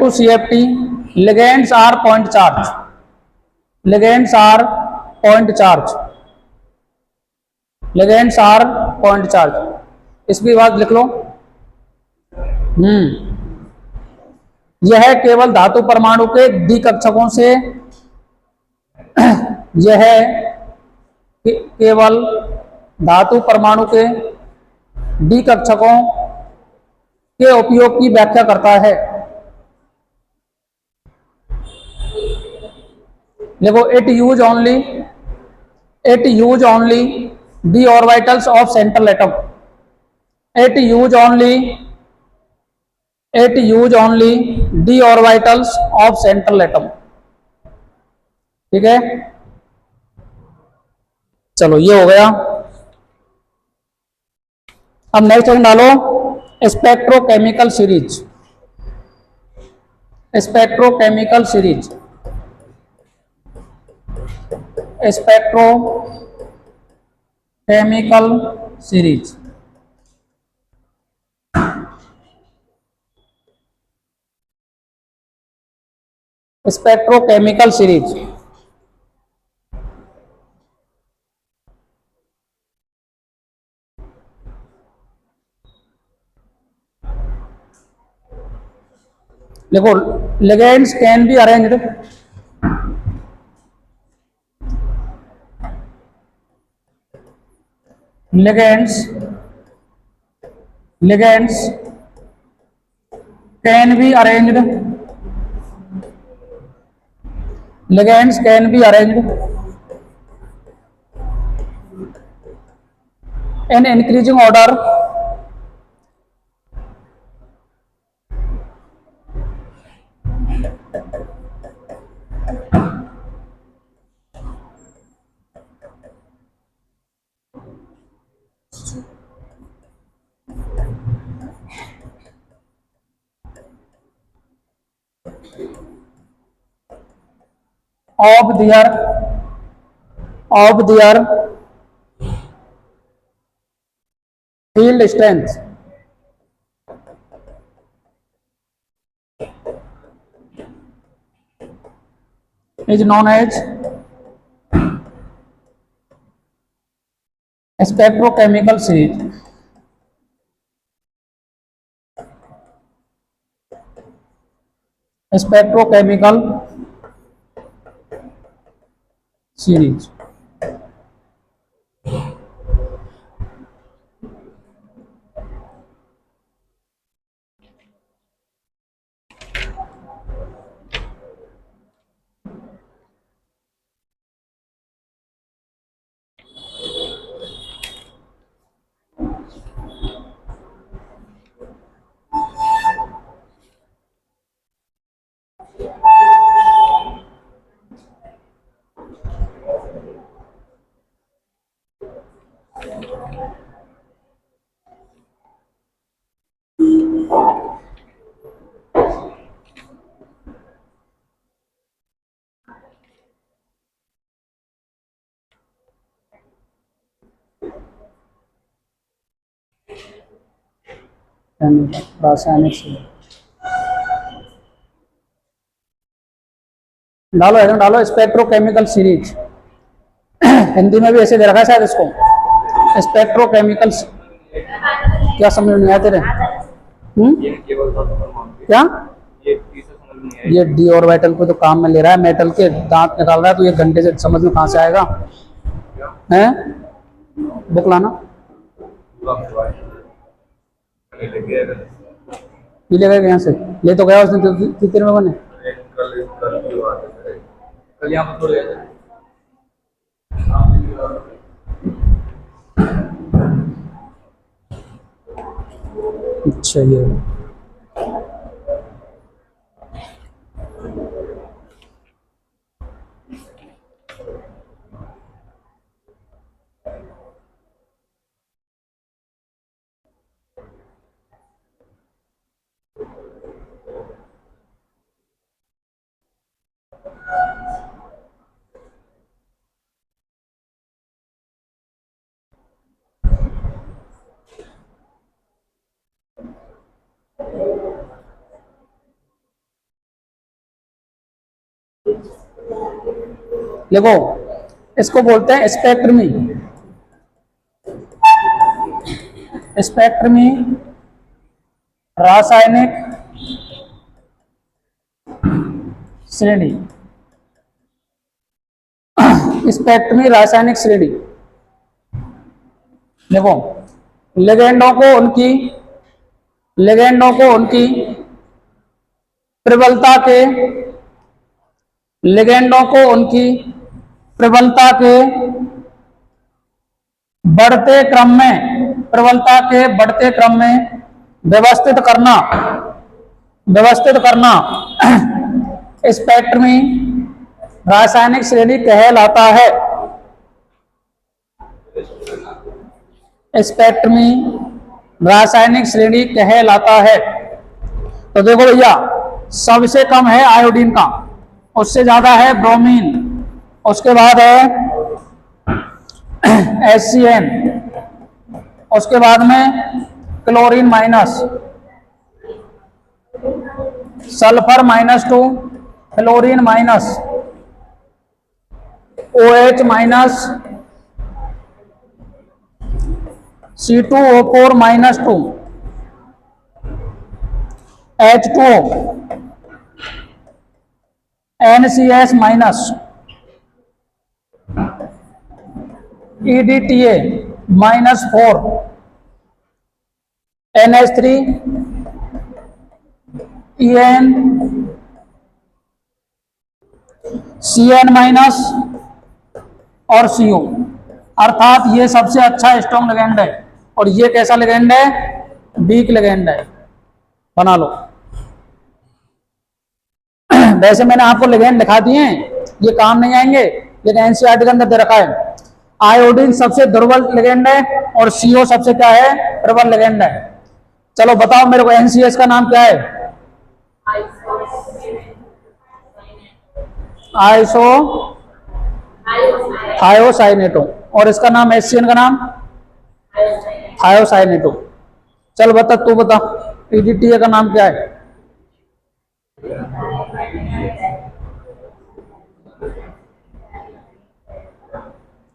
CFT ligands are point charge, इसकी बात लिख लो। यह केवल धातु परमाणु के द्विकक्षकों से यह केवल धातु परमाणु के द्विकक्षकों के उपयोग की व्याख्या करता है। देखो, it use only d orbitals of central atom, it use only d orbitals of central atom। ठीक है, चलो ये हो गया। अब नेक्स्ट क्वेश्चन डालो, स्पेक्ट्रोकेमिकल सीरीज। Spectrochemical series. देखो, ligands can be arranged ligands ligands can be arranged ligands can be arranged in increasing order of their field strength is known as spectrochemical series। Spectrochemical series. रासायनिक series डालो, एकदम डालो spectrochemical series. Hindi में भी ऐसे दे रखा है शायद इसको, स्पेक्ट्रोकेमिकल। क्या समझ नहीं आया तेरे? क्या ये डी ऑर्बिटल को तो काम में ले रहा है, मेटल के दांत निकाल रहा है, तो ये घंटे से समझ में कहाँ से आएगा? हैं? बुक लाना, ले गए यहाँ से, ले तो गया उसने कितने में बने। अच्छा, ये देखो, इसको बोलते हैं स्पेक्ट्रमी। स्पेक्ट्रमी रासायनिक श्रेणी। स्पेक्ट्रमी रासायनिक श्रेणी। देखो, लिगेंडों को उनकी प्रबलता के बढ़ते क्रम में व्यवस्थित करना स्पेक्ट्रमी रासायनिक श्रेणी कहलाता है। स्पेक्ट्रमी रासायनिक श्रेणी कहलाता है। तो देखो भैया, सबसे कम है आयोडीन का, उससे ज्यादा है ब्रोमीन, उसके बाद है HCN, उसके बाद में chlorine minus, sulphur -2, fluorine minus OH minus C2O4 minus 2 H2O NCS minus EDTA minus 4 NH3 EN CN minus और CO। अर्थात ये सबसे अच्छा स्ट्रॉन्ग लिगेंड है और ये कैसा लिगेंड है, वीक लिगेंड है। बना लो। वैसे मैंने आपको लिगेंड दिखा दिए हैं, ये काम नहीं आएंगे, लेकिन एनसीईआरटी के अंदर दे रखा है। आयोडीन सबसे दुर्बल लिगेंड है और CO सबसे क्या है, प्रबल लिगेंड है। चलो बताओ मेरे को, NCS का नाम क्या है? Iso thiocyanato. और इसका नाम HCN का नाम थायोसाइनेटो। चल बता, तू बता EDTA का नाम क्या है?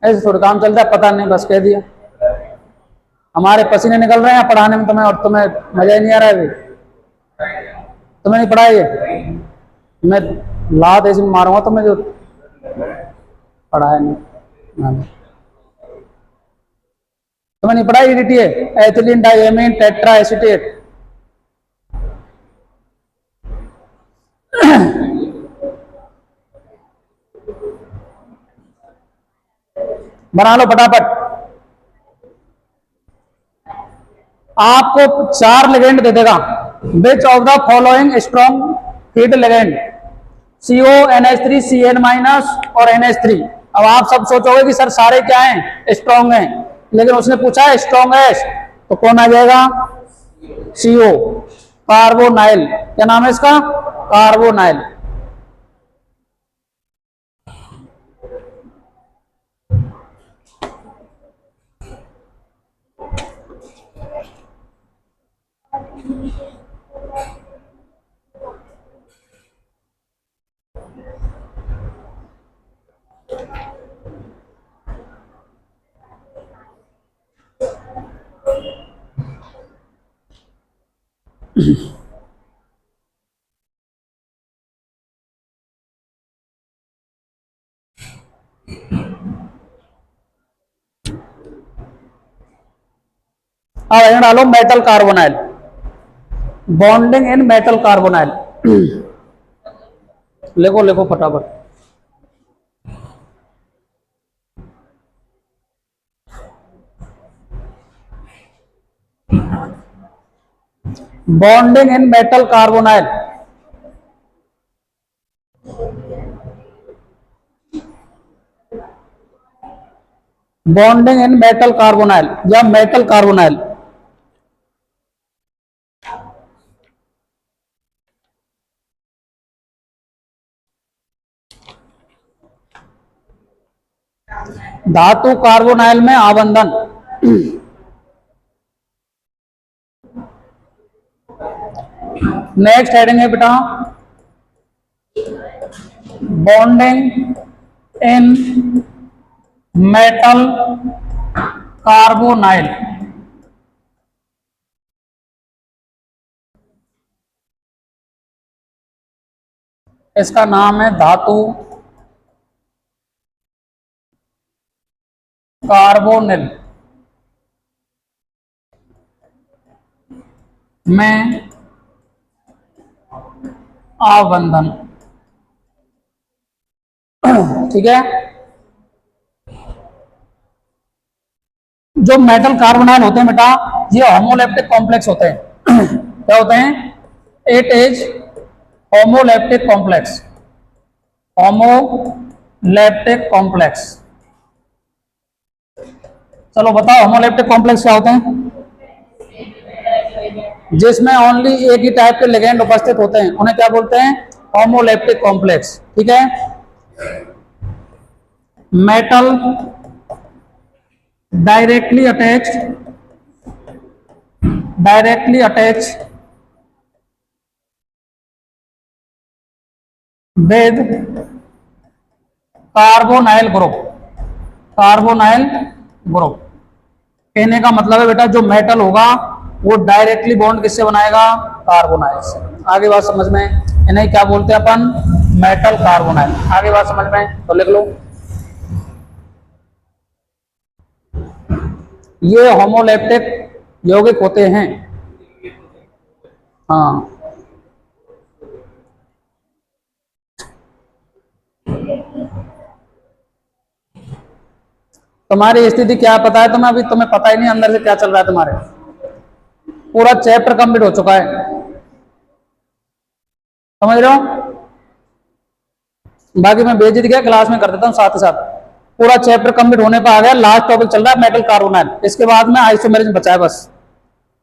ऐसे थोड़ा काम चलता है, पता नहीं, बस कह दिया। हमारे पसीने निकल रहे हैं पढ़ाने में तुम्हें, और तुम्हें मजा ही नहीं आ रहा है अभी। तुम्हें नहीं पढ़ाया ये? मैं लात ऐसे मारूंगा तुम्हें जो पढ़ाया नहीं। तुम्हें नहीं पढ़ा EDTA? Ethylene diamine tetra acetate. बना लो फटाफट। आपको 4 लिगेंड दे देगा। Which of the following strong heat ligand? CO NH3 CN minus और NH3। अब आप सब सोचोगे कि सर सारे क्या हैं, स्ट्रॉन्ग हैं, लेकिन उसने पूछा है स्ट्रॉन्गेस्ट, तो कौन आ जाएगा? CO carbonyl. क्या नाम है इसका? कार्बोनाइल। अब यहाँ डालो metal carbonyl. Bonding in metal carbonyl. लिखो लिखो फटाफट। Bonding in metal carbonyl. Bonding in metal carbonyl या मेटल कार्बोनाइल। धातु कार्बोनाइल में आबंधन। नेक्स्ट हेडिंग है बेटा, बॉन्डिंग इन मेटल कार्बोनाइल। इसका नाम है धातु कार्बोनिल में आबंधन। ठीक है। जो मेटल कार्बोनाइल होते हैं बेटा, ये होमोलैप्टिक कॉम्प्लेक्स होते हैं। क्या होते हैं? It is homoleptic complex. Homoleptic complex. चलो बताओ होमोलैप्टिक कॉम्प्लेक्स क्या होते हैं? जिसमें ओनली एक ही टाइप के लिगेंड उपस्थित होते हैं, उन्हें क्या बोलते हैं? Homoleptic complex. ठीक है। Metal directly attached with carbonyl group. Carbonyl group कहने का मतलब है बेटा जो मेटल होगा वो डायरेक्टली बॉन्ड किससे बनाएगा? कार्बोनाइल से। आगे बात समझ में? इन्हें क्या बोलते हैं अपन? Metal carbonyl. आगे बात समझ में? तो लिख लो, ये होमोलैप्टिक यौगिक होते हैं। हाँ, तुम्हारी स्थिति क्या पता है तुम्हें? अभी तुम्हें पता ही नहीं अंदर से क्या चल रहा है तुम्हारे। पूरा चैप्टर कंप्लीट हो चुका है, समझ रहे हो? बाकी मैं बेइज्जती क्या क्लास में कर देता हूँ साथ ही साथ। पूरा चैप्टर कंप्लीट होने पर आ गया, लास्ट टॉपिक चल रहा है मेटल कार्बोनाइल। इसके बाद में आइसोमेरिज्म बचा है बस।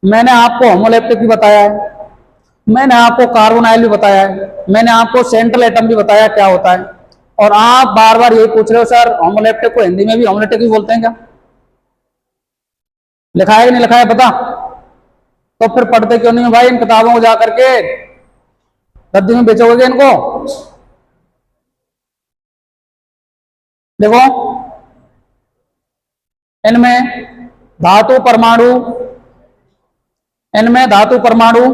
मैंने आपको होमोलैप्टिक भी बताया है, मैंने आपको कार्बोनाइल भी बताया है, मैंने आपको सेंट्रल एटम भी बताया क्या होता है। और आप बार बार यही पूछ रहे हो सर होमोलैप्टिक को हिंदी में भी होमोलैप्टिक भी बोलते हैं क्या? लिखा है कि नहीं लिखा है पता? तो फिर पढ़ते क्यों नहीं हो भाई इन किताबों को जा करके? रद्दी में बेचोगे इनको? देखो इनमें धातु परमाणु, इनमें धातु परमाणु,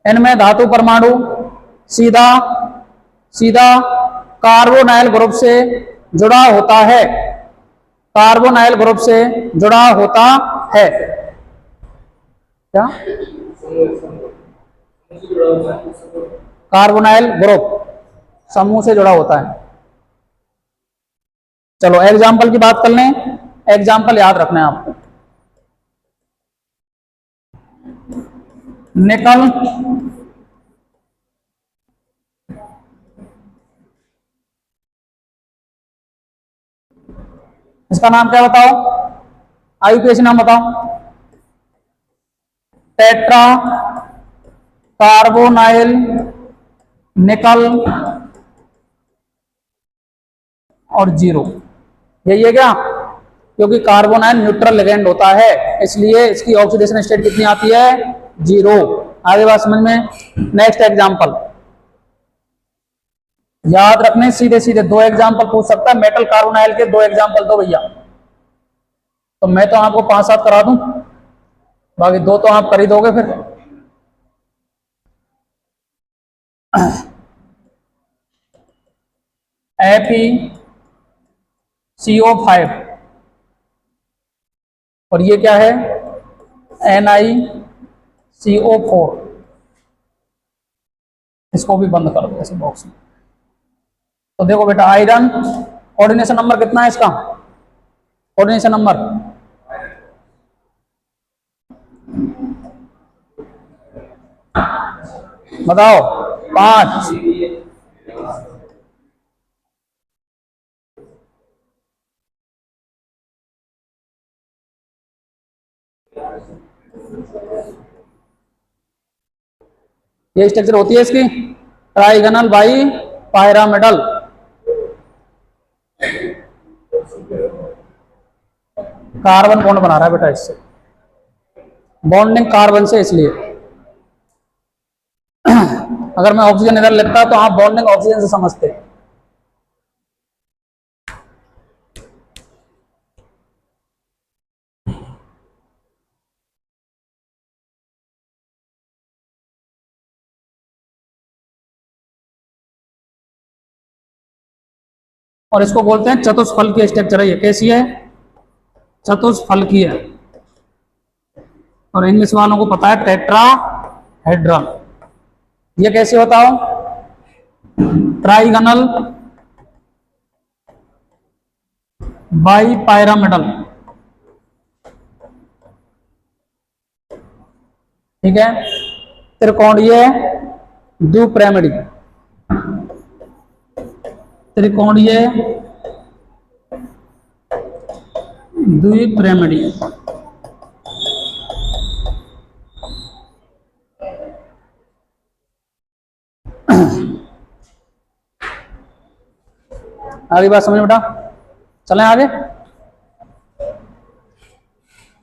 इनमें धातु परमाणु सीधा सीधा कार्बोनाइल ग्रुप से जुड़ा होता है। कार्बोनाइल ग्रुप से जुड़ा होता है। क्या? कार्बोनाइल ग्रुप समूह से जुड़ा होता है। चलो एग्जाम्पल की बात कर लें। एग्जाम्पल याद रखना है आपको। निकल, इसका नाम क्या बताओ? आईयूपीएसी नाम बताओ। टेट्रा कार्बोनाइल निकल और जीरो, यही है क्या? क्योंकि कार्बोनाइल न्यूट्रल लिगेंड होता है इसलिए इसकी ऑक्सीडेशन स्टेट कितनी आती है? जीरो। आगे बात समझ में? नेक्स्ट एग्जांपल याद रखने, सीधे सीधे दो एग्जांपल पूछ सकता है। मेटल कार्बोनाइल के दो एग्जांपल दो भैया, तो मैं तो आपको 5-7 करा दूं, बाकी दो तो आप कर ही दोगे फिर। FeCO5 और ये क्या है? NiCO4। इसको भी बंद कर दो ऐसे बॉक्स में। तो देखो बेटा आयरन कोऑर्डिनेशन नंबर कितना है इसका? कोऑर्डिनेशन नंबर बताओ। 5। ये स्ट्रक्चर होती है इसकी trigonal by pyramidal. Carbon bond बना रहा है बेटा इससे, बॉन्डिंग कार्बन से, इसलिए अगर मैं ऑक्सीजन इधर लिखता तो आप बॉन्डिंग ऑक्सीजन से समझते। और इसको बोलते हैं चतुष्फल की स्ट्रक्चर है। ये कैसी है? चतुष्फल की है। और इंग्लिश वालों को पता है टेट्राहेड्रल। ये कैसे होता हो? ट्राइगोनल बाई पायरामिडल, ठीक है। त्रिकोणीय द्विपिरामिड, त्रिकोणीय द्विपिरामिड। आगे बात समझ बेटा, चलें आगे।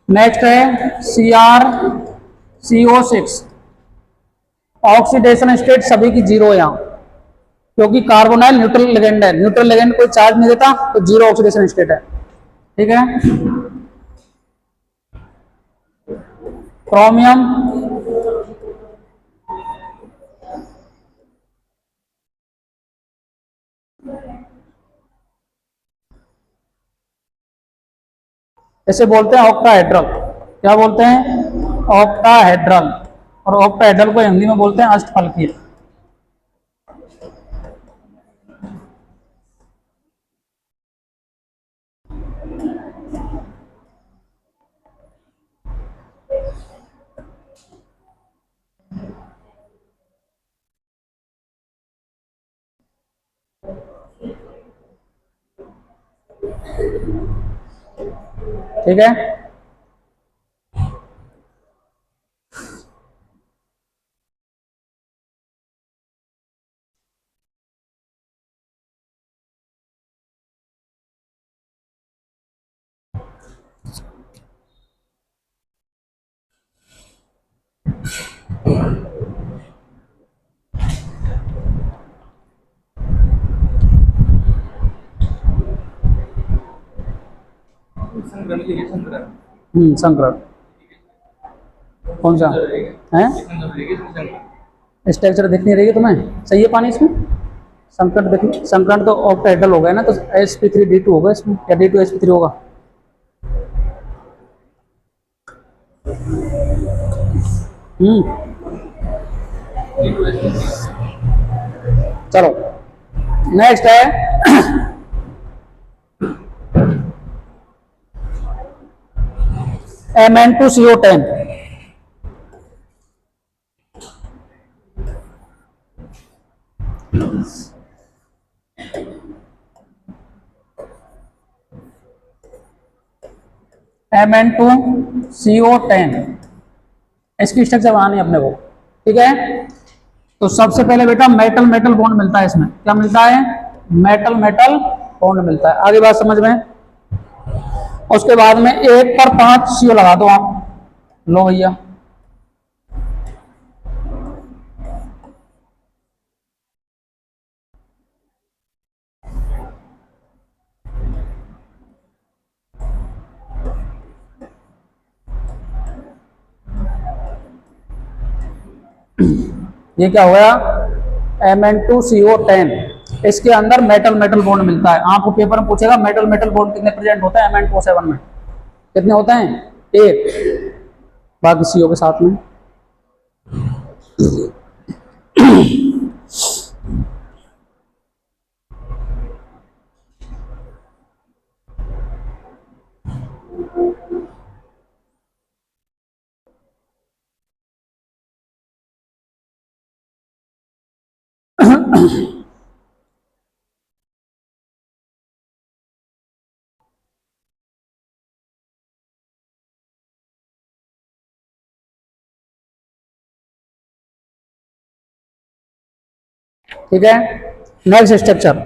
नेक्स्ट है CrCO6। ऑक्सीडेशन स्टेट सभी की जीरो है यहाँ, क्योंकि कार्बोनाइल न्यूट्रल लिगेंड है, न्यूट्रल लिगेंड कोई चार्ज नहीं देता तो जीरो ऑक्सीडेशन स्टेट है। ठीक है, क्रोमियम इसे बोलते हैं ऑक्टाहेड्रल। क्या बोलते हैं? ऑक्टाहेड्रल। और ऑक्टाहेड्रल को हिंदी में बोलते हैं अष्टफलकीय। ठीक है, संकरण कौन सा है? स्ट्रक्चर दिख नहीं रही तुम्हें? सही है पानी इसमें? संकरण देखिए, संकरण तो ऑक्टाहेड्रल हो गया ना, तो sp3d2 होगा इसमें, या d2sp3 होगा। चलो नेक्स्ट है Mn2CO10। Mn2CO10 इसकी स्ट्रक्चर बनानी है अपने को। ठीक है, तो सबसे पहले बेटा मेटल मेटल बॉन्ड मिलता है इसमें। क्या मिलता है? मेटल मेटल बॉन्ड मिलता है। आगे बात समझ में। उसके बाद में 1 पर 5 CO लगा दो आप। लो भैया, ये क्या हो गया? Mn2CO10। इसके अंदर मेटल मेटल बॉन्ड मिलता है। आपको पेपर में पूछेगा मेटल मेटल बॉन्ड कितने प्रेजेंट होते हैं Mn2O7 में? कितने होते हैं? 1, बाकी CO के साथ में। ठीक है, नेक्स्ट स्ट्रक्चर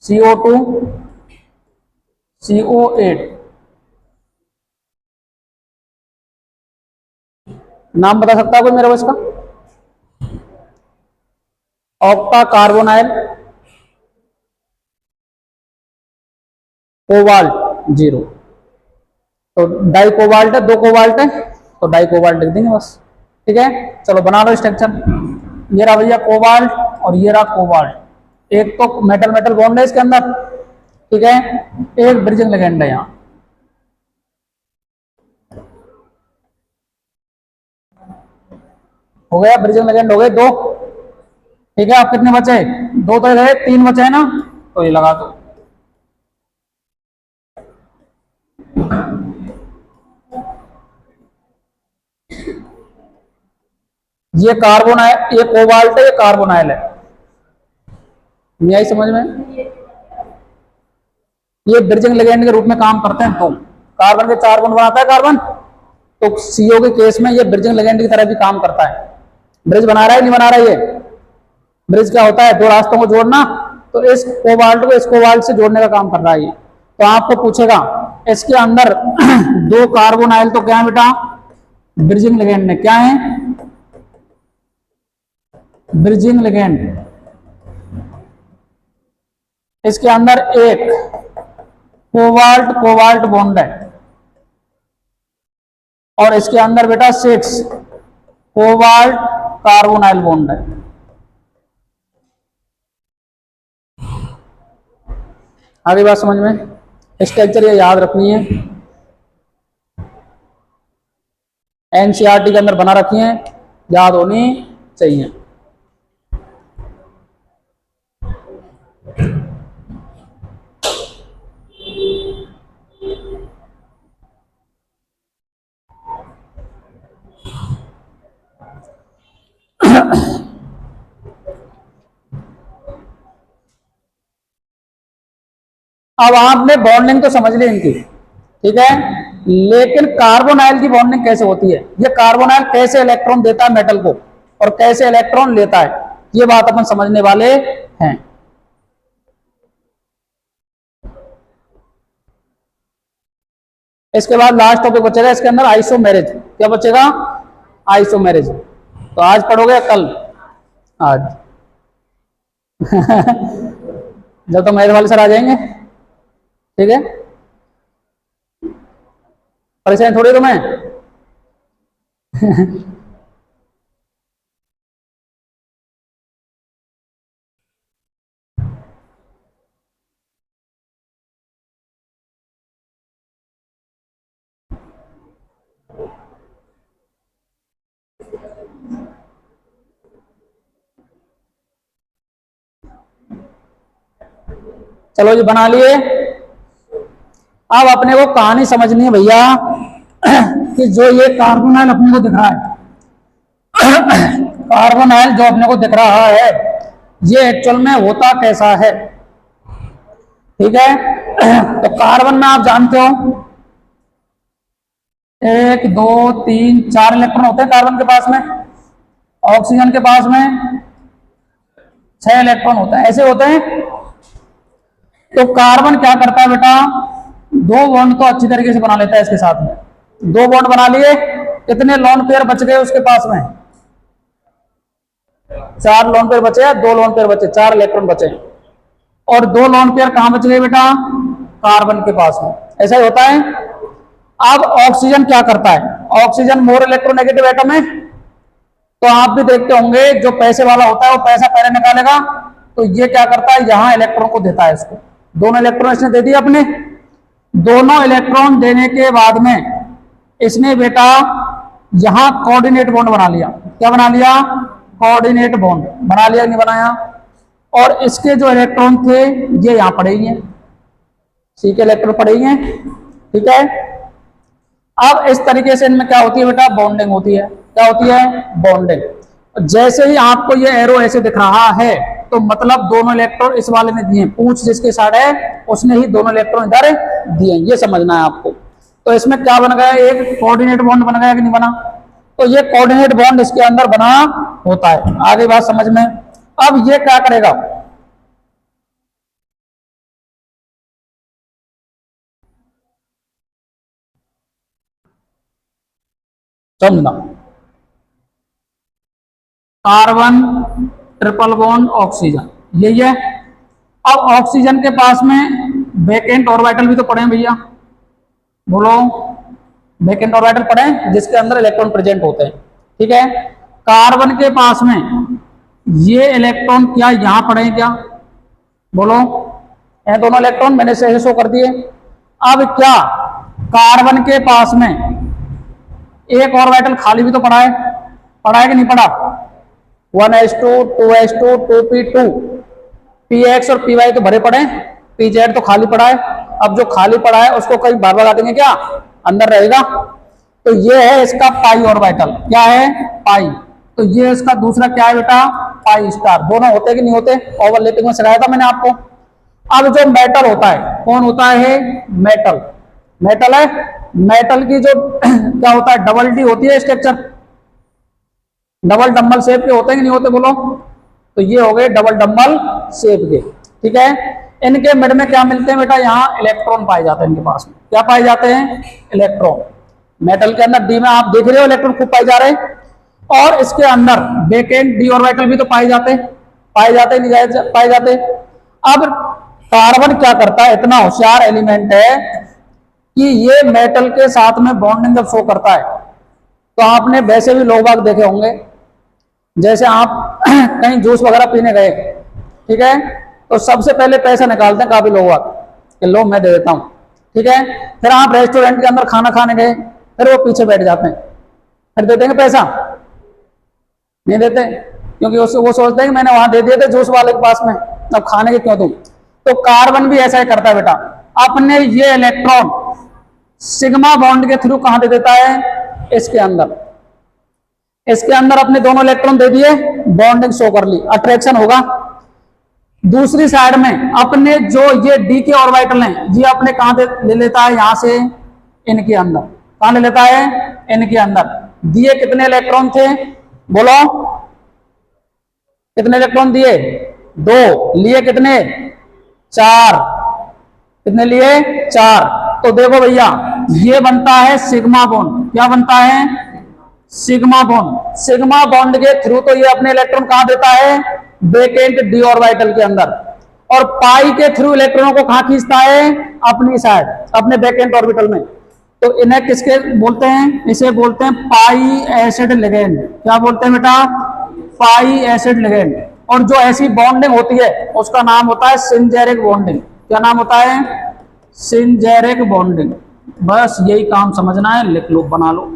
CO2 CO8। नाम बता सकता है कोई मेरे को इसका? Octa carbonyl cobalt 0। तो डाई कोबाल्ट है, 2 कोबाल्ट है तो डाई कोबाल्ट लिख देंगे बस। ठीक है, चलो बना लो स्ट्रक्चर। ये रहा भैया कोबाल्ट और ये रहा कोबाल्ट। एक तो मेटल मेटल बॉन्ड है इसके अंदर। ठीक है, एक ब्रिजिंग लिगेंड है यहाँ। हो गया, ब्रिजिंग लिगेंड हो गए 2। ठीक है, आप कितने बचे? 2 तो गए, 3 बचे है ना, तो ये लगा दो। ये कार्बोनाइल, ये कोबाल्ट है, ये कार्बोनाइल है। नहीं आई समझ में? ये ब्रिजिंग लिगेंड के रूप में काम करते हैं। तो कार्बन के 4 बॉन्ड बनाता है कार्बन, तो CO के केस में ये ब्रिजिंग लिगेंड की तरह भी काम करता है। ब्रिज बना रहा है नहीं बना रहा है? ये ब्रिज क्या होता है? 2 रास्तों को जोड़ना। तो इस कोबाल्ट को इस कोबाल्ट से जोड़ने का काम कर रहा है ये। तो आपको पूछेगा इसके अंदर 2 कार्बोनाइल तो क्या है बेटा? ब्रिजिंग लिगेंड में क्या है? ब्रिजिंग लिगेंड, इसके अंदर एक कोबाल्ट कोबाल्ट बॉन्ड है और इसके अंदर बेटा 6 कोबाल्ट कार्बोनाइल बॉन्ड है। आगे बात समझ में, स्ट्रक्चर ये याद रखनी है, एनसीईआरटी के अंदर बना रखी है, याद होनी चाहिए। अब आपने बॉन्डिंग तो समझ ली इनकी, ठीक है, लेकिन कार्बोनाइल की बॉन्डिंग कैसे होती है, ये कार्बोनाइल कैसे इलेक्ट्रॉन देता है मेटल को और कैसे इलेक्ट्रॉन लेता है, ये बात अपन समझने वाले हैं। इसके बाद लास्ट टॉपिक बचेगा इसके अंदर आइसोमेरेज। क्या बचेगा? आइसोमेरेज। तो आज पढ़ोगे कल? आज जब तो मेरे वाले सर आ जाएंगे, ठीक है, परेशान थोड़ी तुम्हें चलो जी बना लिए। अब अपने को कहानी समझनी है भैया कि जो ये कार्बोनाइल अपने को दिख रहा है कार्बोनाइल जो अपने को दिख रहा है ये एक्चुअल में होता कैसा है, ठीक है। तो कार्बन में आप जानते हो 1 2 3 4 इलेक्ट्रॉन होते हैं कार्बन के पास में, ऑक्सीजन के पास में 6 इलेक्ट्रॉन होता है, ऐसे होते हैं। तो कार्बन क्या करता है बेटा, 2 बॉन्ड तो अच्छी तरीके से बना लेता है इसके साथ में, 2 बॉन्ड बना लिए, कितने लोन पेयर बच गए उसके पास में, 4 लोन पेयर बचे, 2 लोन पेयर बचे, 4 इलेक्ट्रॉन बचे, और 2 लोन पेयर कहां बच गए बेटा, कार्बन के पास में, ऐसा ही होता है। अब ऑक्सीजन क्या करता है, ऑक्सीजन मोर इलेक्ट्रोनेगेटिव एटम है, तो आप भी देखते होंगे जो पैसे वाला होता है वो पैसा पहले निकालेगा, तो ये क्या करता है यहां इलेक्ट्रॉन को देता है इसको, 2 इलेक्ट्रॉन इसने दे दिया अपने, 2 इलेक्ट्रॉन देने के बाद में इसने बेटा यहां कोऑर्डिनेट बॉन्ड बना लिया। क्या बना लिया? कोऑर्डिनेट बॉन्ड बना लिया, नहीं बनाया, और इसके जो इलेक्ट्रॉन थे ये यहां पड़े ही हैं, सी के इलेक्ट्रॉन पड़े ही हैं, ठीक है। अब इस तरीके से इनमें क्या होती है बेटा, बॉन्डिंग होती है। क्या होती है? बॉन्डिंग। जैसे ही आपको ये एरो ऐसे दिख रहा है तो मतलब 2 इलेक्ट्रॉन इस वाले ने दिए, पूछ जिसके साइड है उसने ही 2 इलेक्ट्रॉन इधर दिए, ये समझना है आपको। तो इसमें क्या बन गया, एक कोऑर्डिनेट बॉन्ड बन गया कि नहीं बना, तो ये कोऑर्डिनेट बॉन्ड इसके अंदर बना होता है। आगे बात समझ में। अब ये क्या करेगा, समझना, कार्बन ट्रिपल बॉन्ड ऑक्सीजन यही है। अब ऑक्सीजन के पास में वैकेंट ऑर्बिटल भी तो पड़े हैं भैया, बोलो, वैकेंट ऑर्बिटल पड़े हैं जिसके अंदर इलेक्ट्रॉन प्रेजेंट होते हैं, ठीक है। कार्बन के पास में ये इलेक्ट्रॉन क्या यहां पड़े हैं क्या, बोलो, ये दोनों इलेक्ट्रॉन मैंने से शो कर दिए। अब क्या कार्बन के पास में एक ऑर्बिटल खाली भी तो पड़ा है कि नहीं पड़ा, 1s2 2s2 2p2 px और py तो भरे पड़े हैं, pz तो खाली पड़ा है। अब जो खाली पड़ा है उसको कहीं बार बार देंगे क्या, अंदर रहेगा, तो ये है इसका पाई ऑर्बिटल। क्या है? पाई। तो ये इसका दूसरा क्या है बेटा, पाई स्टार। दोनों होते कि नहीं होते, ओवरलैपिंग में सिखाया था मैंने आपको। अब जो मेटल होता है, कौन होता है, मेटल, मेटल है, मेटल की जो क्या होता है, डबल डी होती है स्ट्रक्चर, डबल डम्बल शेप के होते हैं कि नहीं होते, बोलो। तो ये हो गए डबल डम्बल शेप के, ठीक है। इनके मिड में क्या मिलते हैं बेटा, यहाँ इलेक्ट्रॉन पाए जाते हैं इनके पास में। क्या पाए जाते हैं, इलेक्ट्रॉन। मेटल के अंदर डी में आप देख रहे हो इलेक्ट्रॉन खूब पाए जा रहे हैं। और इसके अंदर वेकेंट डी ऑर्बिटल भी तो पाए जाते, नहीं पाए जाते। अब कार्बन क्या करता है, इतना होशियार एलिमेंट है कि ये मेटल के साथ में बॉन्डिंग जब शो करता है, तो आपने वैसे भी लोग बाग देखे होंगे, जैसे आप कहीं जूस वगैरह पीने गए, ठीक है, तो सबसे पहले पैसा निकालते हैं काफी लोग बाग कि लो मैं दे देता हूं, ठीक है। फिर आप रेस्टोरेंट के अंदर खाना खाने गए, फिर वो पीछे बैठ जाते हैं, फिर दे देंगे पैसा, नहीं देते, क्योंकि वो सोचते हैं कि मैंने वहां दे दिए थे जूस वाले के पास में, अब खाने के क्यों दूं। तो कार्बन भी ऐसा ही करता है बेटा, अपने ये इलेक्ट्रॉन सिग्मा बॉन्ड के थ्रू कहां दे देता है, इसके अंदर, इसके अंदर अपने दोनों इलेक्ट्रॉन दे दिए, बॉन्डिंग शो कर ली, अट्रैक्शन होगा। दूसरी साइड में अपने जो ये डी के ऑर्बिटल हैं, ये अपने कहां ले लेता है, यहां से इनके अंदर, कहां ले लेता है, इनके अंदर। दिए कितने इलेक्ट्रॉन थे, बोलो कितने इलेक्ट्रॉन दिए, 2, लिए कितने, 4, कितने लिए, 4। तो देखो भैया ये बनता है सिग्मा बॉन्ड, क्या बनता है, सिग्मा बॉन्ड। सिग्मा बॉन्ड के थ्रू तो ये अपने इलेक्ट्रॉन कहां देता है, वेकेंट डी ऑर्बिटल के अंदर, और पाई के थ्रू इलेक्ट्रॉनों को कहां खींचता है, अपनी साइड, अपने वेकेंट ऑर्बिटल में। तो इन्हें किसके बोलते हैं, इसे बोलते हैं पाई एसिड लिगेंड। क्या बोलते हैं बेटा, पाई एसिड लिगेंड। और जो ऐसी बॉन्डिंग होती है उसका नाम होता है सिंजेरिक बॉन्डिंग। क्या नाम होता है, सिंजेरिक बॉन्डिंग। बस यही काम समझना है, लिख लो, बना लो।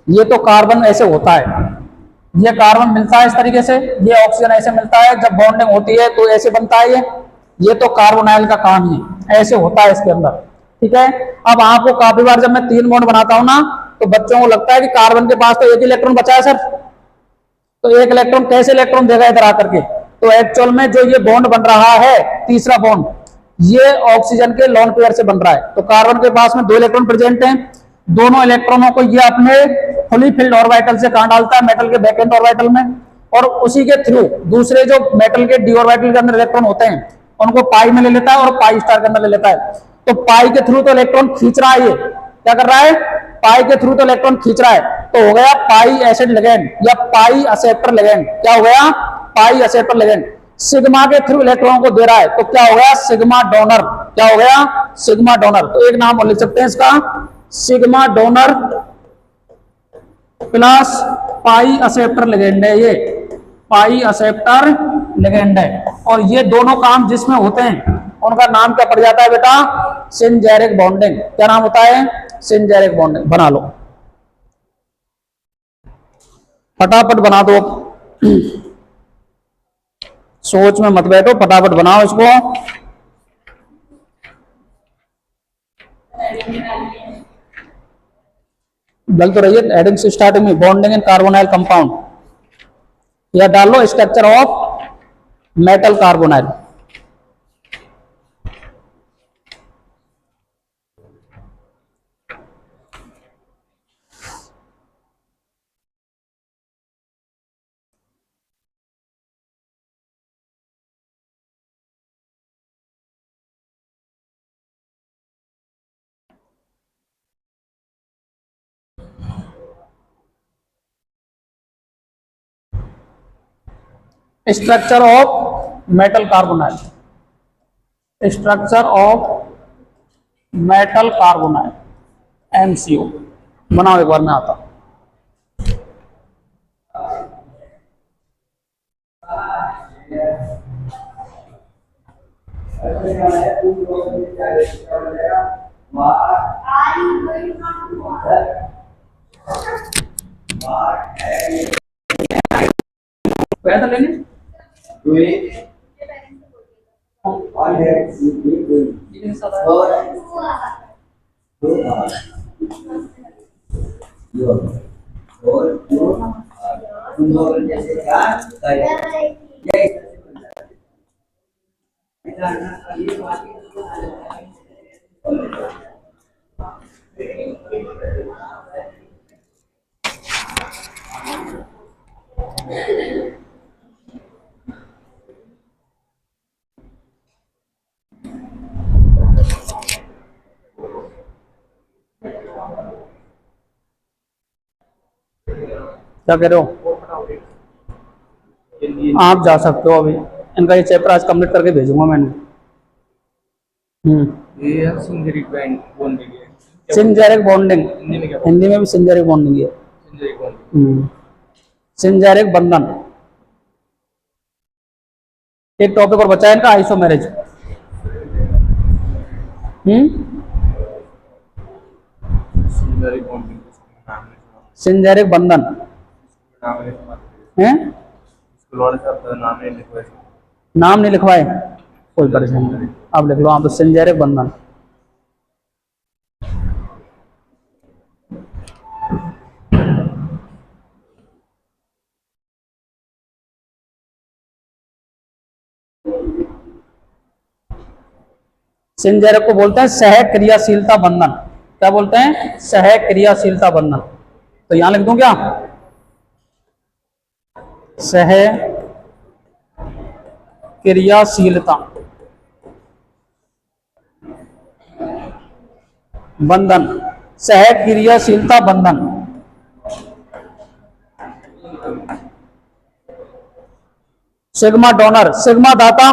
ये तो कार्बन ऐसे होता है, ये कार्बन मिलता है इस तरीके से, ये ऑक्सीजन ऐसे मिलता है, जब बॉन्डिंग होती है तो ऐसे बनता है ये तो कार्बोनाइल का काम ही ऐसे होता है इसके अंदर, ठीक है। अब आपको काफी बार जब मैं 3 बॉन्ड बनाता हूं ना, तो बच्चों को लगता है कि कार्बन के पास तो एक इलेक्ट्रॉन बचा है सर, तो एक इलेक्ट्रॉन कैसे इलेक्ट्रॉन देगा इधर आकर के। तो एक्चुअल में जो ये बॉन्ड बन रहा है, तीसरा बॉन्ड, ये ऑक्सीजन के लोन पेयर से बन रहा है। तो कार्बन के पास में 2 इलेक्ट्रॉन प्रेजेंट हैं, दोनों इलेक्ट्रॉनों को ये अपने फुली फिल्ड ऑर्बिटल से कहां डालता है, मेटल के बैकेंट ऑर्बिटल में, और उसी के थ्रू दूसरे जो मेटल के डी ऑर्बिटल के अंदर इलेक्ट्रॉन होते हैं उनको पाई में ले लेता है और पाई स्टार के अंदर ले लेता है। तो पाई के थ्रू तो इलेक्ट्रॉन खींच रहा है, ये क्या कर रहा है, पाई के थ्रू तो इलेक्ट्रॉन खींच रहा है, तो हो गया पाई एसिड लिगेंड या पाई एक्सेप्टर लिगेंड। क्या हो गया, पाई एक्सेप्टर लिगेंड। सिग्मा के थ्रू इलेक्ट्रॉन को दे रहा है, तो क्या हो गया, सिग्मा डोनर। क्या हो गया, सिग्मा डोनर। तो एक नाम और लिख सकते हैं इसका, sigma donor plus pi acceptor ligand है, ये पाई एक्सेप्टर लिगेंड है। और ये दोनों काम जिसमें होते हैं उनका नाम क्या पड़ जाता है बेटा, सिंजेरिक बॉन्डिंग। क्या नाम होता है, सिंजेरिक बॉन्डिंग। बना लो, फटाफट बना दो, सोच में मत बैठो, फटाफट बनाओ इसको। गलत तो रही है हेडिंग से स्टार्टिंग में, बॉन्डिंग इन कार्बोनाइल कंपाउंड, या डाल लो structure of metal carbonyl. Structure of metal carbonyl, structure of metal carbonyl, MCO बनाओ एक बार में आता। पैसा लेने क्या कह रहे हो? आप जा सकते हो अभी, इनका ये चैप्टर आज कंप्लीट करके भेजूंगा मैंने। ये सिंजेरिक बॉन्डिंग है। सिंजेरिक बॉन्डिंग, हिंदी में क्या हिंदी में भी सिंजेरिक बॉन्डिंग है। सिंजेरिक बॉन्डिंग? सिंजेरिक बंधन। एक टॉपिक और बचा है इनका, आइसोमेरेज। सिंजेरिक बॉन्डिंग नाम नहीं सुना। सिंजेरिक बंधन नाम नहीं सुना। है, स्कूल वाले साहब का नाम नहीं लिखवाए। नाम नहीं लिखवाए, कोई परेशानी नहीं, आप लिख लो। हाँ, तो सिंजेरिक बंधन। सिंजेरिक को बोलते हैं सह क्रियाशीलता बंधन। क्या बोलते हैं? सह क्रियाशीलता बंधन। तो यहां लिख दूं क्या? सह क्रियाशीलता बंधन, सह क्रियाशीलता बंधन। सिग्मा डोनर, सिग्मा दाता,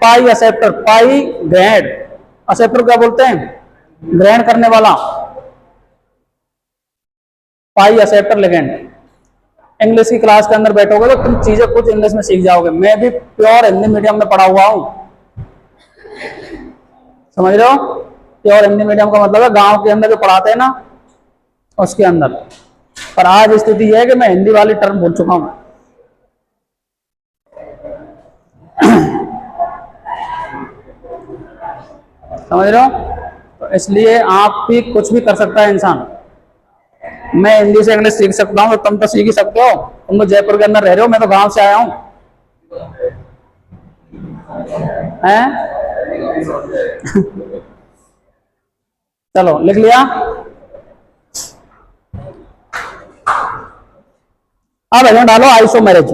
पाई एक्सेप्टर, पाई ग्रहण। एक्सेप्टर क्या बोलते हैं? ग्रहण करने वाला। पाई एक्सेप्टर लिगेंड। इंग्लिश की क्लास के अंदर बैठोगे तो तुम चीजें कुछ इंग्लिश में सीख जाओगे। मैं भी प्योर हिंदी मीडियम में पढ़ा हुआ हूं, समझ रहे हो? प्योर हिंदी मीडियम का मतलब है गांव के अंदर जो पढ़ाते हैं ना, उसके अंदर। पर आज स्थिति यह है कि मैं हिंदी वाली टर्म भूल चुका हूं। समझ रहे हो? तो इसलिए आप भी कुछ भी कर सकता है इंसान। मैं हिंदी से इंग्लिश सीख सकता हूँ, तो तुम तो सीख ही सकते हो। तुम तो जयपुर के अंदर रह रहे हो, मैं तो गांव से आया हूं। हैं? चलो लिख लिया। अब डालो आइसोमेरेज।